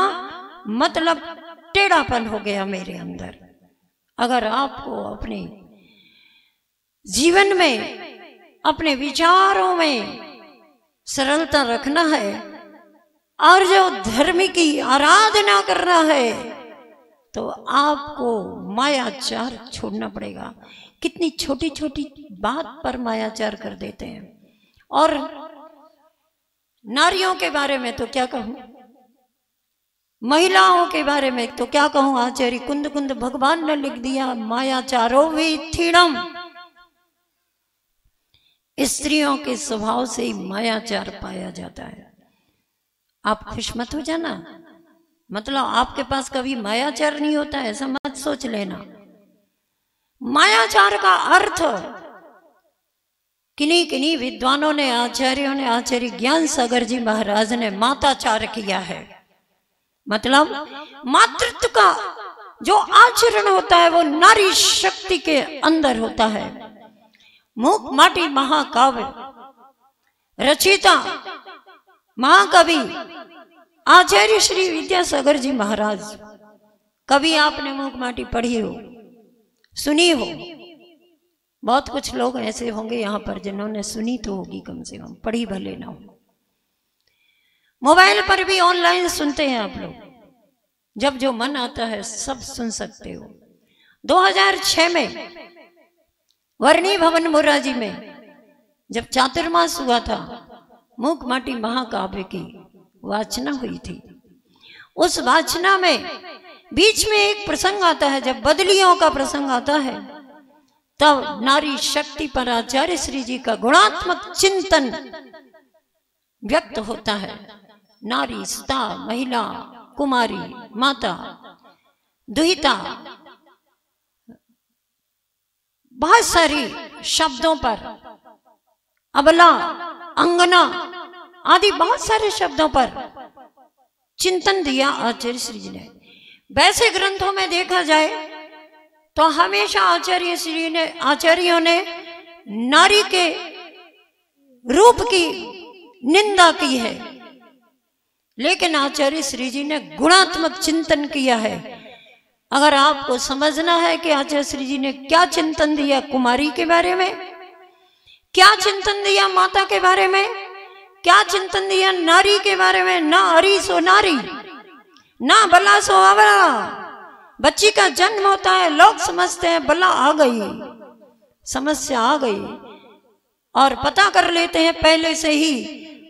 मतलब टेढ़ापन हो गया मेरे अंदर। अगर आपको अपने जीवन में, अपने विचारों में सरलता रखना है और जो धर्म की आराधना करना है तो आपको मायाचार छोड़ना पड़ेगा। कितनी छोटी छोटी बात पर मायाचार कर देते हैं। और नारियों के बारे में तो क्या कहूं, महिलाओं के बारे में तो क्या कहूं। आचार्य कुंद कुंद भगवान ने लिख दिया, मायाचारो विथीणम। स्त्रियों के स्वभाव से ही मायाचार पाया जाता है। आप खुश मत हो जाना, मतलब आपके पास कभी मायाचार नहीं होता, ऐसा मत सोच लेना। मायाचार का अर्थ किन्हीं किन्हीं विद्वानों ने, आचार्यों ने, आचार्य ज्ञान सागर जी महाराज ने माताचार किया है। मतलब मातृत्व का जो आचरण होता है वो नारी शक्ति के अंदर होता है। मूक माटी महाकाव्य रचिता महाकवि आचार्य श्री विद्यासागर जी महाराज। कभी आपने मूक माटी पढ़ी हो, सुनी हो? बहुत कुछ लोग ऐसे होंगे यहाँ पर जिन्होंने सुनी तो होगी, कम से कम पढ़ी भले ना हो। मोबाइल पर भी ऑनलाइन सुनते हैं आप लोग, जब जो मन आता है सब सुन सकते हो। 2006 में वर्णी भवन मोराजी में जब चातुर्मास हुआ था, मूक माटी महाकाव्य की वाचना हुई थी। उस वाचना में बीच में एक प्रसंग आता है, जब बदलियों का प्रसंग आता है तब नारी शक्ति पर आचार्य श्री जी का गुणात्मक चिंतन व्यक्त होता है। नारी, स्ता, महिला, कुमारी, माता, दुहिता, बहुत सारी शब्दों पर, अबला, अंगना आदि बहुत सारे शब्दों पर चिंतन दिया आचार्य श्री जी ने। वैसे ग्रंथों में देखा जाए तो हमेशा आचार्यों ने नारी के रूप की निंदा की है, लेकिन आचार्य श्री जी ने गुणात्मक चिंतन किया है। अगर आपको समझना है कि आचार्य श्री जी ने क्या चिंतन दिया कुमारी के बारे में, क्या चिंतन दिया माता के बारे में, क्या चिंतन दिया नारी के बारे में, ना हरी सो नारी, ना बला सो अबला। बच्ची का जन्म होता है, लोग समझते हैं बला आ गई, समस्या आ गई, और पता कर लेते हैं पहले से ही,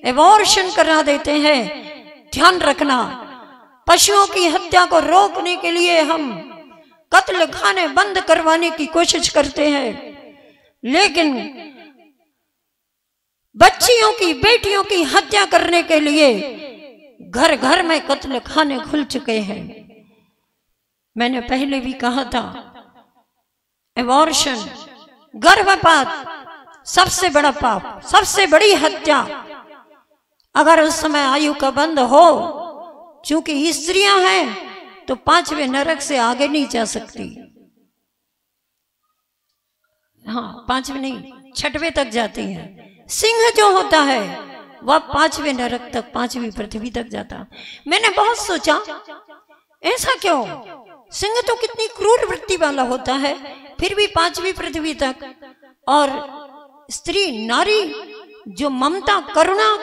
एबॉर्शन करा देते हैं। ध्यान रखना, पशुओं की हत्या को रोकने के लिए हम कत्ल खाने बंद करवाने की कोशिश करते हैं, लेकिन बच्चियों की, बेटियों की हत्या करने के लिए घर घर में कत्ल खाने खुल चुके हैं। मैंने पहले भी कहा था, एबॉर्शन, गर्भपात सबसे बड़ा पाप, सबसे बड़ी हत्या। अगर उस समय आयु का बंद हो, चूंकि स्त्रियां हैं तो 5वें नरक से आगे नहीं जा सकती। हाँ, 5वें नहीं, 6वें तक जाती हैं। सिंह जो होता है वह 5वें नरक तक, 5वीं पृथ्वी तक जाता। मैंने बहुत सोचा, ऐसा क्यों? सिंह तो कितनी क्रूर वृत्ति वाला होता है, फिर भी 5वीं पृथ्वी तक, और स्त्री, नारी जो ममता करुणा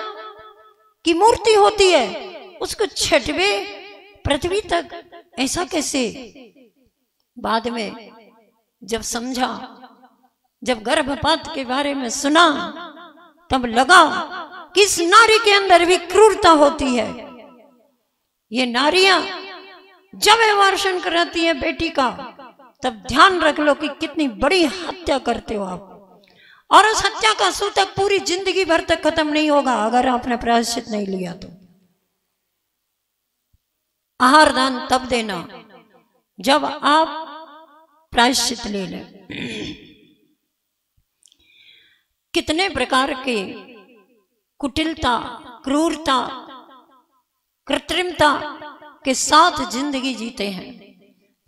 की मूर्ति होती है, उसको 6वें पृथ्वी तक, ऐसा कैसे? बाद में जब समझा, जब गर्भपात के बारे में सुना, तब लगा कि इस नारी के अंदर भी क्रूरता होती है। ये नारियां जब अबॉर्शन कराती है बेटी का, तब ध्यान रख लो कि कितनी बड़ी हत्या करते हो आप, और उस हत्या का सूतक पूरी जिंदगी भर तक खत्म नहीं होगा अगर आपने प्रायश्चित नहीं लिया तो। आहार दान तब देना जब आप प्रायश्चित ले लें। कितने प्रकार के कुटिलता, क्रूरता, कृत्रिमता के साथ जिंदगी जीते हैं।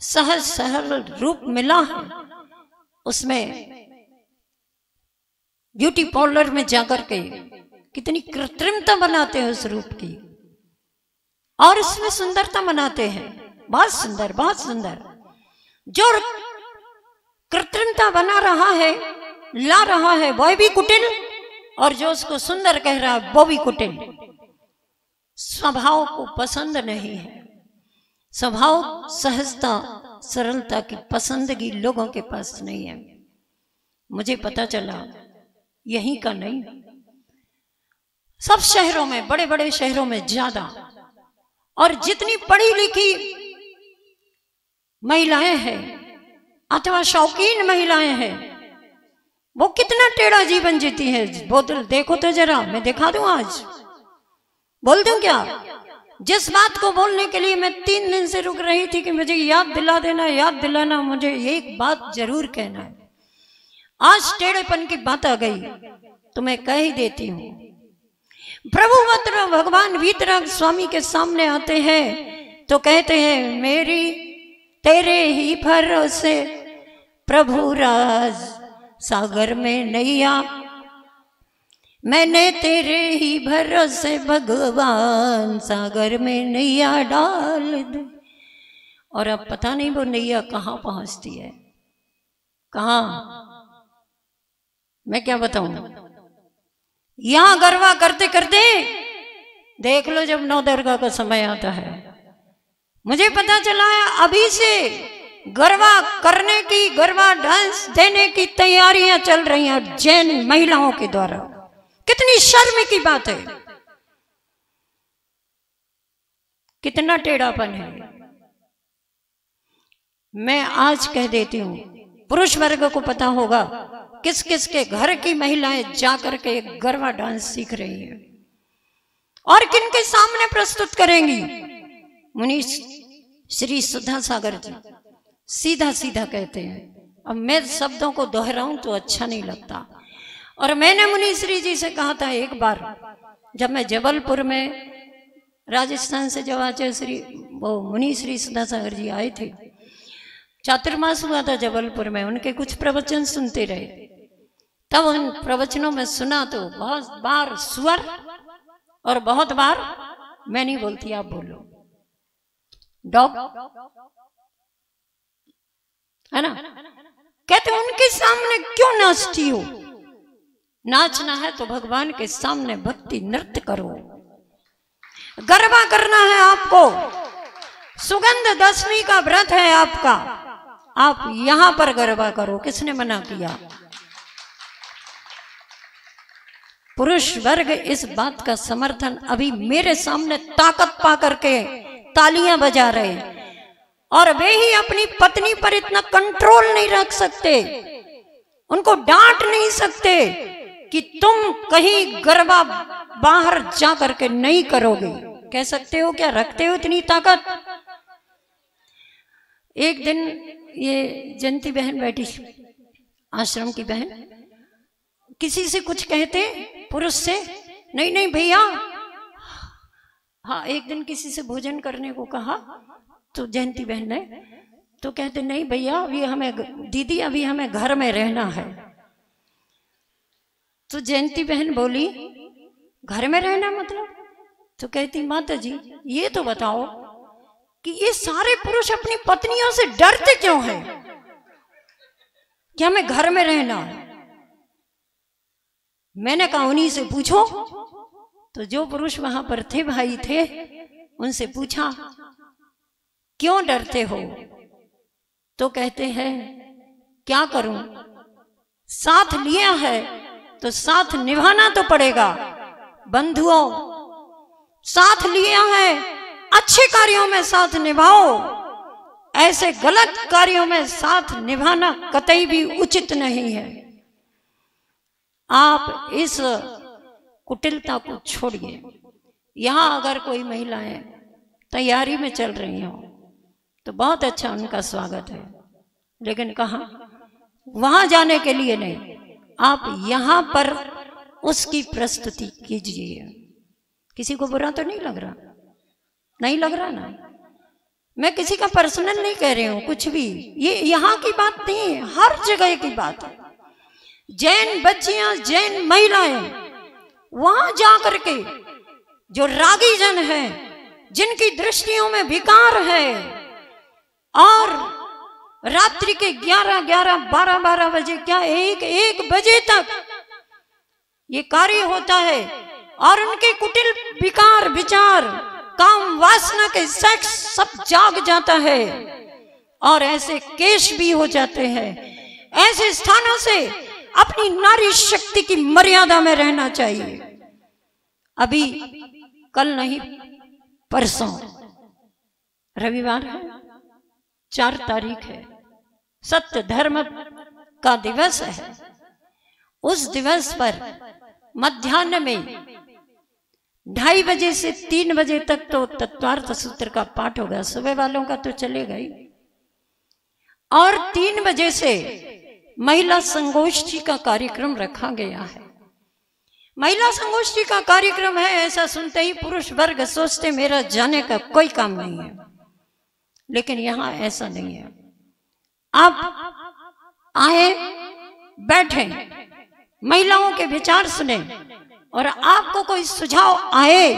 सहज सरल रूप मिला है, उसमें ब्यूटी पार्लर में जाकर के कितनी कृत्रिमता बनाते हैं उस रूप की, और उसमें सुंदरता बनाते हैं। बहुत सुंदर, बहुत सुंदर। जो कृत्रिमता बना रहा है, ला रहा है, वह भी कुटिल, और जो उसको सुंदर कह रहा है वो भी कुटिल। स्वभाव को पसंद नहीं है। स्वभाव, सहजता, सरलता की पसंदगी लोगों के पास नहीं है। मुझे पता चला यहीं का नहीं, सब शहरों में, बड़े बड़े शहरों में ज्यादा, और जितनी पढ़ी लिखी महिलाएं हैं अथवा शौकीन महिलाएं हैं, वो कितना टेढ़ा जीवन जीती है। बोतल देखो तो जरा, मैं दिखा दूं, आज बोल दूं क्या? जिस बात को बोलने के लिए मैं 3 दिन से रुक रही थी कि मुझे याद दिला देना, याद दिलाना, मुझे एक बात जरूर कहना है। आज टेढ़ेपन की बात आ गई तो मैं कह ही देती हूँ। प्रभु मात्र भगवान वीतराग स्वामी के सामने आते हैं तो कहते हैं, मेरी तेरे ही भरोसे प्रभु राज सागर में नैया, मैंने तेरे ही भरोसे भगवान सागर में नैया डाल दे। और अब पता नहीं वो नैया कहाँ पहुंचती है, कहाँ, मैं क्या बताऊं। यहां गरबा करते करते देख लो, जब नवदुर्गा का समय आता है, मुझे पता चला है अभी से गरबा करने की, गरबा डांस देने की तैयारियां चल रही हैं जैन महिलाओं के द्वारा। कितनी शर्म की बात है, कितना टेढ़ापन है। मैं आज कह देती हूं, पुरुष वर्ग को पता होगा किस किस के घर की महिलाएं जाकर के गरबा डांस सीख रही हैं और किन के सामने प्रस्तुत करेंगी। मुनि श्री सुधा सागर जी सीधा सीधा कहते हैं, अब मैं शब्दों को दोहराऊं तो अच्छा नहीं लगता। और मैंने मुनि श्री जी से कहा था एक बार, जब मैं जबलपुर में राजस्थान से जब आचार्य श्री वो मुनि श्री सुधा सागर जी आए थे, चातुर्मास हुआ था जबलपुर में, उनके कुछ प्रवचन सुनते रहे। तब उन प्रवचनों में सुना तो बहुत बार स्वर और बहुत बार, मैं नहीं बोलती आप बोलो, डॉग, है ना, कहते उनके सामने क्यों नाचती हो? नाचना है तो भगवान के सामने भक्ति नृत्य करो। गरबा करना है आपको, सुगंध दशमी का व्रत है आपका, आप यहां पर गरबा करो। किसने मना किया? पुरुष वर्ग इस बात का समर्थन अभी मेरे सामने ताकत पा करके तालियां बजा रहे हैं, और वे ही अपनी पत्नी पर इतना कंट्रोल नहीं रख सकते, उनको डांट नहीं सकते कि तुम कहीं गरबा बाहर जा करके नहीं करोगे। कह सकते हो क्या? रखते हो इतनी ताकत? एक दिन ये जयंती बहन बैठी, आश्रम की बहन, किसी से कुछ कहते पुरुष से, नहीं नहीं भैया, हाँ एक दिन किसी से भोजन करने को कहा तो जयंती बहन ने, तो कहते नहीं भैया अभी हमें, दीदी अभी हमें घर में रहना है। तो जयंती बहन बोली घर में रहना मतलब? तो कहती माता जी ये तो बताओ कि ये सारे पुरुष अपनी पत्नियों से डरते क्यों हैं कि हमें घर में रहना है? मैंने कहा उन्हीं से पूछो। तो जो पुरुष वहां पर थे, भाई थे, उनसे पूछा क्यों डरते हो? तो कहते हैं क्या करूं, साथ लिया है तो साथ निभाना तो पड़ेगा। बंधुओं, साथ लिया है अच्छे कार्यों में साथ निभाओ, ऐसे गलत कार्यों में साथ निभाना कतई भी उचित नहीं है। आप इस कुटिलता को छोड़िए। यहाँ अगर कोई महिलाएं तैयारी में चल रही हो तो बहुत अच्छा, उनका स्वागत है, लेकिन कहाँ, वहां जाने के लिए नहीं, आप यहाँ पर उसकी प्रस्तुति कीजिए। किसी को बुरा तो नहीं लग रहा? नहीं लग रहा ना? मैं किसी का पर्सनल नहीं कह रही हूं कुछ भी, ये यहाँ की बात नहीं है, हर जगह की बात है। जैन बच्चियां, जैन महिलाएं वहां जा करके जो रागी जन है, जिनकी दृष्टियों में विकार है, और रात्रि के 11-11, 12-12 बजे, क्या 1-1 बजे तक ये कार्य होता है, और उनके कुटिल विकार, विचार, काम, वासना के सेक्स सब जाग जाता है, और ऐसे केश भी हो जाते हैं। ऐसे स्थानों से अपनी नारी शक्ति की मर्यादा में रहना चाहिए। अभी कल नहीं, परसों रविवार है, 4 तारीख है, सत्य धर्म का दिवस है। उस दिवस पर मध्याह्न में 2:30 बजे से 3 बजे तक तो तत्वार्थ सूत्र का पाठ होगा, सुबह वालों का तो चलेगा ही, और 3 बजे से महिला संगोष्ठी का कार्यक्रम रखा गया है। महिला संगोष्ठी का कार्यक्रम है, ऐसा सुनते ही पुरुष वर्ग सोचते मेरा जाने का कोई काम नहीं है, लेकिन यहाँ ऐसा नहीं है। आप आए, बैठे, महिलाओं के विचार सुने, और आपको कोई सुझाव आए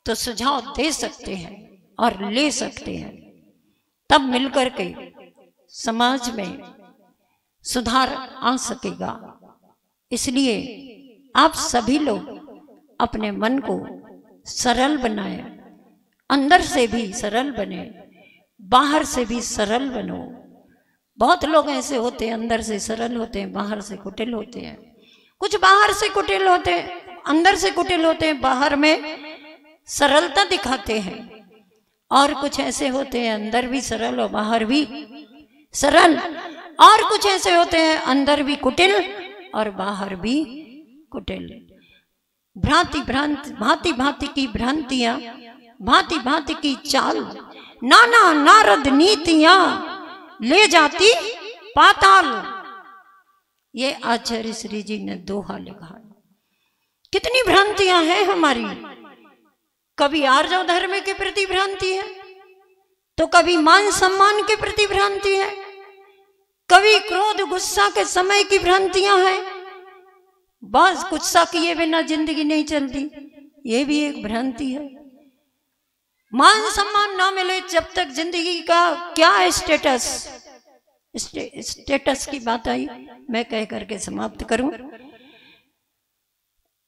तो सुझाव दे सकते हैं और ले सकते हैं, तब मिलकर के समाज में सुधार आ सकेगा। इसलिए आप सभी लोग अपने मन को सरल बनाएं, अंदर से भी सरल बने, बाहर से भी सरल बनो। बहुत लोग ऐसे होते हैं, अंदर से सरल होते हैं, बाहर से कुटिल होते हैं। कुछ बाहर से कुटिल होते हैं, अंदर से कुटिल होते हैं, बाहर में सरलता दिखाते हैं, और कुछ ऐसे होते हैं अंदर भी सरल और बाहर भी सरल, और कुछ ऐसे होते हैं अंदर भी कुटिल और बाहर भी कुटिल। भांति भांति की भ्रांतियां, भांति भांति की चाल, नाना नारद नीतियां ले जाती पाताल। ये आचार्य श्री जी ने दोहा लिखा है। कितनी भ्रांतियां हैं हमारी। कभी आर्जव धर्म के प्रति भ्रांति है, तो कभी मान सम्मान के प्रति भ्रांति है, कभी क्रोध गुस्सा के समय की भ्रांतियां हैं। बस गुस्सा किए बिना जिंदगी नहीं चलती, ये भी एक भ्रांति है। मान सम्मान ना मिले जब तक जिंदगी का क्या स्टेटस, स्टेटस की बात आई, मैं कह करके समाप्त करूं।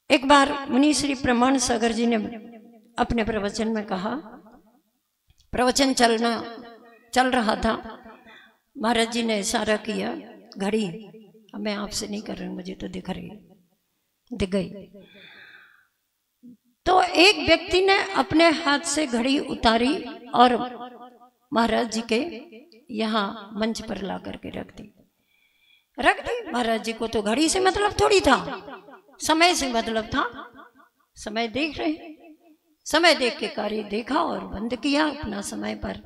एक बार मुनि श्री प्रमाण सागर जी ने अपने प्रवचन में कहा, प्रवचन चल रहा था, महाराज जी ने इशारा किया, घड़ी, मैं आपसे नहीं कर रही हूं, मुझे तो दिख गई। तो एक व्यक्ति ने अपने हाथ से घड़ी उतारी और महाराज जी के यहाँ मंच पर ला करके रख दी। महाराज जी को तो घड़ी से मतलब थोड़ी था, समय से मतलब था। समय देख रहे, समय देख के कार्य देखा और बंद किया अपना समय पर।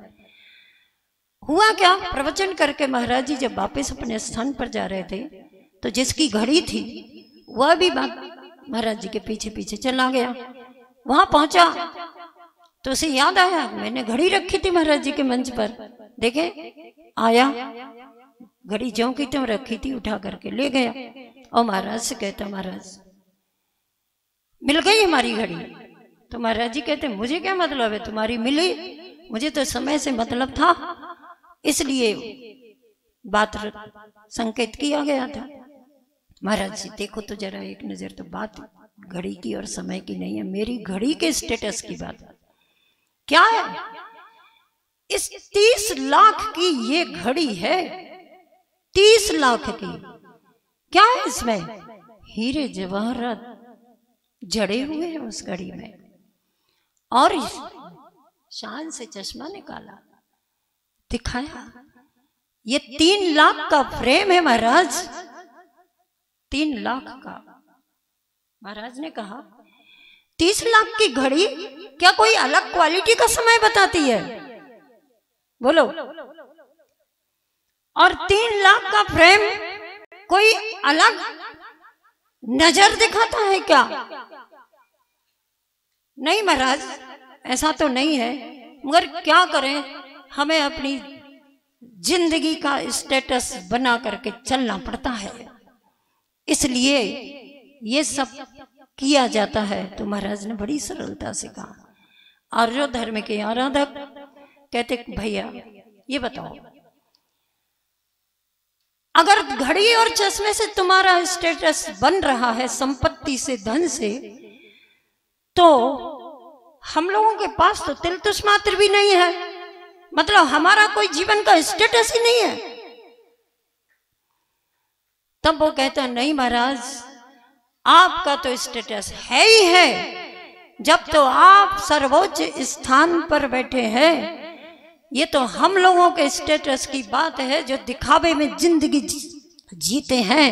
हुआ क्या, प्रवचन करके महाराज जी जब वापस अपने स्थान पर जा रहे थे, तो जिसकी घड़ी थी वह भी महाराज जी के पीछे पीछे चला गया। वहां पहुंचा तो उसे याद आया, मैंने घड़ी रखी थी महाराज जी के मंच पर, देखे, आया, घड़ी ज्यों की त्यों रखी थी, उठा करके ले गया। और महाराज से कहता, महाराज मिल गई हमारी घड़ी। तो महाराज जी कहते, मुझे क्या मतलब है तुम्हारी मिली, मुझे तो समय से मतलब था, इसलिए बात संकेत किया गया था। महाराज जी देखो तो जरा एक नजर, तो बात घड़ी की और समय की नहीं है, मेरी घड़ी के स्टेटस की बात क्या है। इस 30 लाख की ये घड़ी है, 30 लाख की, क्या है इसमें, हीरे जवाहरात जड़े हुए हैं उस घड़ी में। और शान से चश्मा निकाला, दिखाया। ये 3 लाख का फ्रेम है महाराज, 3 लाख का। महाराज ने कहा 30 लाख की घड़ी क्या कोई अलग क्वालिटी का समय बताती है? बोलो। और 3 लाख का फ्रेम कोई अलग नजर दिखाता है क्या? नहीं महाराज, ऐसा तो नहीं है, मगर क्या करें, हमें अपनी जिंदगी का स्टेटस बना करके चलना पड़ता है, इसलिए ये सब किया जाता है। तो महाराज ने बड़ी सरलता से कहा। आर्य धर्म के आराधक कहते भैया ये बताओ, अगर घड़ी और चश्मे से तुम्हारा स्टेटस बन रहा है, संपत्ति से, धन से, तो हम लोगों के पास तो तिल तुष मात्र भी नहीं है, मतलब हमारा कोई जीवन का स्टेटस ही नहीं है। तब वो कहता नहीं महाराज, आपका तो स्टेटस है ही है, जब तो आप सर्वोच्च स्थान पर बैठे हैं। ये तो हम लोगों के स्टेटस की बात है जो दिखावे में जिंदगी जीते हैं,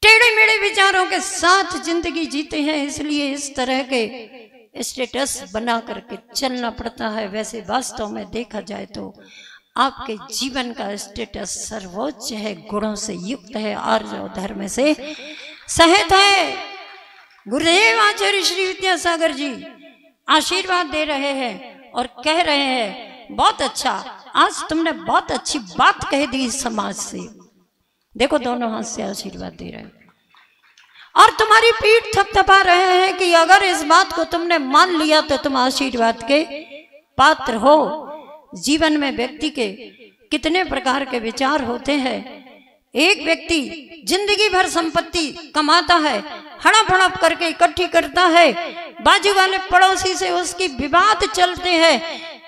टेढ़े मेढ़े विचारों के साथ जिंदगी जीते हैं, इसलिए इस तरह के स्टेटस बना करके चलना पड़ता है। वैसे वास्तव में देखा जाए तो आपके जीवन का स्टेटस सर्वोच्च है, गुणों से युक्त है, आर्य धर्म से सहित है। गुरुदेव आचार्य श्री विद्यासागर जी आशीर्वाद दे रहे हैं और कह रहे हैं बहुत अच्छा, आज तुमने बहुत अच्छी बात कह दी समाज से। देखो दोनों हाथ से आशीर्वाद दे रहे हैं और तुम्हारी पीठ थपथपा रहे हैं कि अगर इस बात को तुमने मान लिया तो तुम आशीर्वाद के पात्र हो। जीवन में व्यक्ति के कितने प्रकार के विचार होते हैं। एक व्यक्ति जिंदगी भर संपत्ति कमाता है, हड़प हड़प करके इकट्ठी करता है, बाजू वाले पड़ोसी से उसकी विवाद चलते हैं,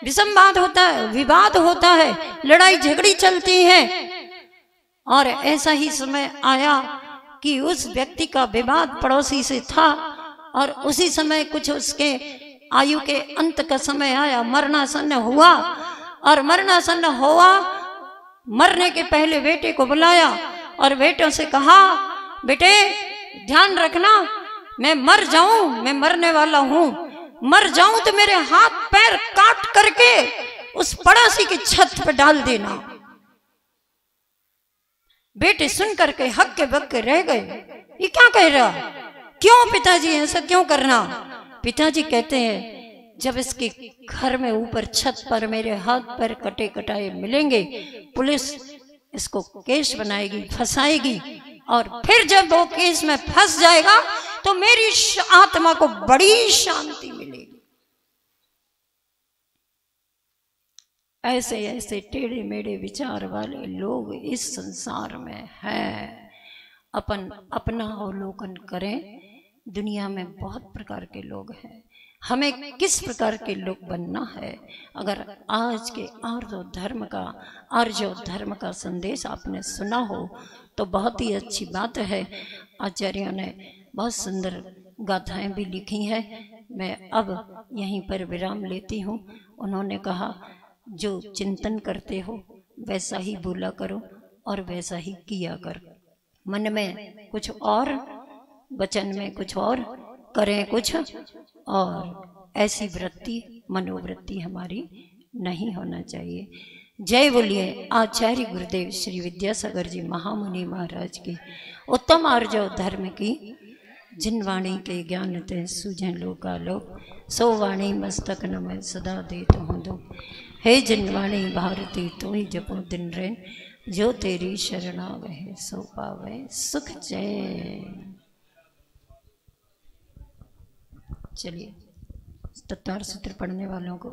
विसंवाद होता है, विवाद होता है, लड़ाई झगड़ी चलती है। और ऐसा ही समय आया कि उस व्यक्ति का विवाद पड़ोसी से था और उसी समय कुछ उसके आयु के अंत का समय आया, मरणासन्न हुआ और मरणासन्न हुआ। मरने के पहले बेटे को बुलाया और बेटों से कहा, बेटे ध्यान रखना, मैं मर जाऊं, मैं मरने वाला हूं, मर जाऊं तो मेरे हाथ पैर काट करके उस पड़ोसी की छत पर डाल देना। बेटे सुन करके हक्के बक्के रह गए, ये क्या कह रहा, क्यों पिताजी ऐसा क्यों करना? पिताजी कहते हैं जब इसके घर में ऊपर छत पर मेरे हाथ पैर कटे कटाए मिलेंगे, पुलिस इसको केस बनाएगी, फंसाएगी, और फिर जब वो केस में फंस जाएगा तो मेरी आत्मा को बड़ी शांति मिलेगी। ऐसे ऐसे टेढ़े मेढ़े विचार वाले लोग इस संसार में हैं। अपना अवलोकन करें, दुनिया में बहुत प्रकार के लोग हैं, हमें किस प्रकार के लोग बनना है। अगर आज के आर्य धर्म का संदेश आपने सुना हो तो बहुत ही अच्छी बात है। आचार्यों ने बहुत सुंदर गाथाएं भी लिखी हैं। मैं अब यहीं पर विराम लेती हूँ। उन्होंने कहा जो चिंतन करते हो वैसा ही बोला करो और वैसा ही किया कर। मन में कुछ और, वचन में कुछ और, करें कुछ और। ऐसी वृत्ति, मनोवृत्ति हमारी नहीं होना चाहिए। जय बोलिए आचार्य गुरुदेव श्री विद्यासागर जी महामुनि महाराज की उत्तम आर्य धर्म की। जिन वाणी के ज्ञान ते सूझें लोकालोक, सो वाणी मस्तक न मैं सदा देत हूँ दो। हे जिन वाणी भारती तू ही जपो दिन रैन, जो तेरी शरण आवे सो पावे सुख चैन। चलिए तत्वार सूत्र पढ़ने वालों को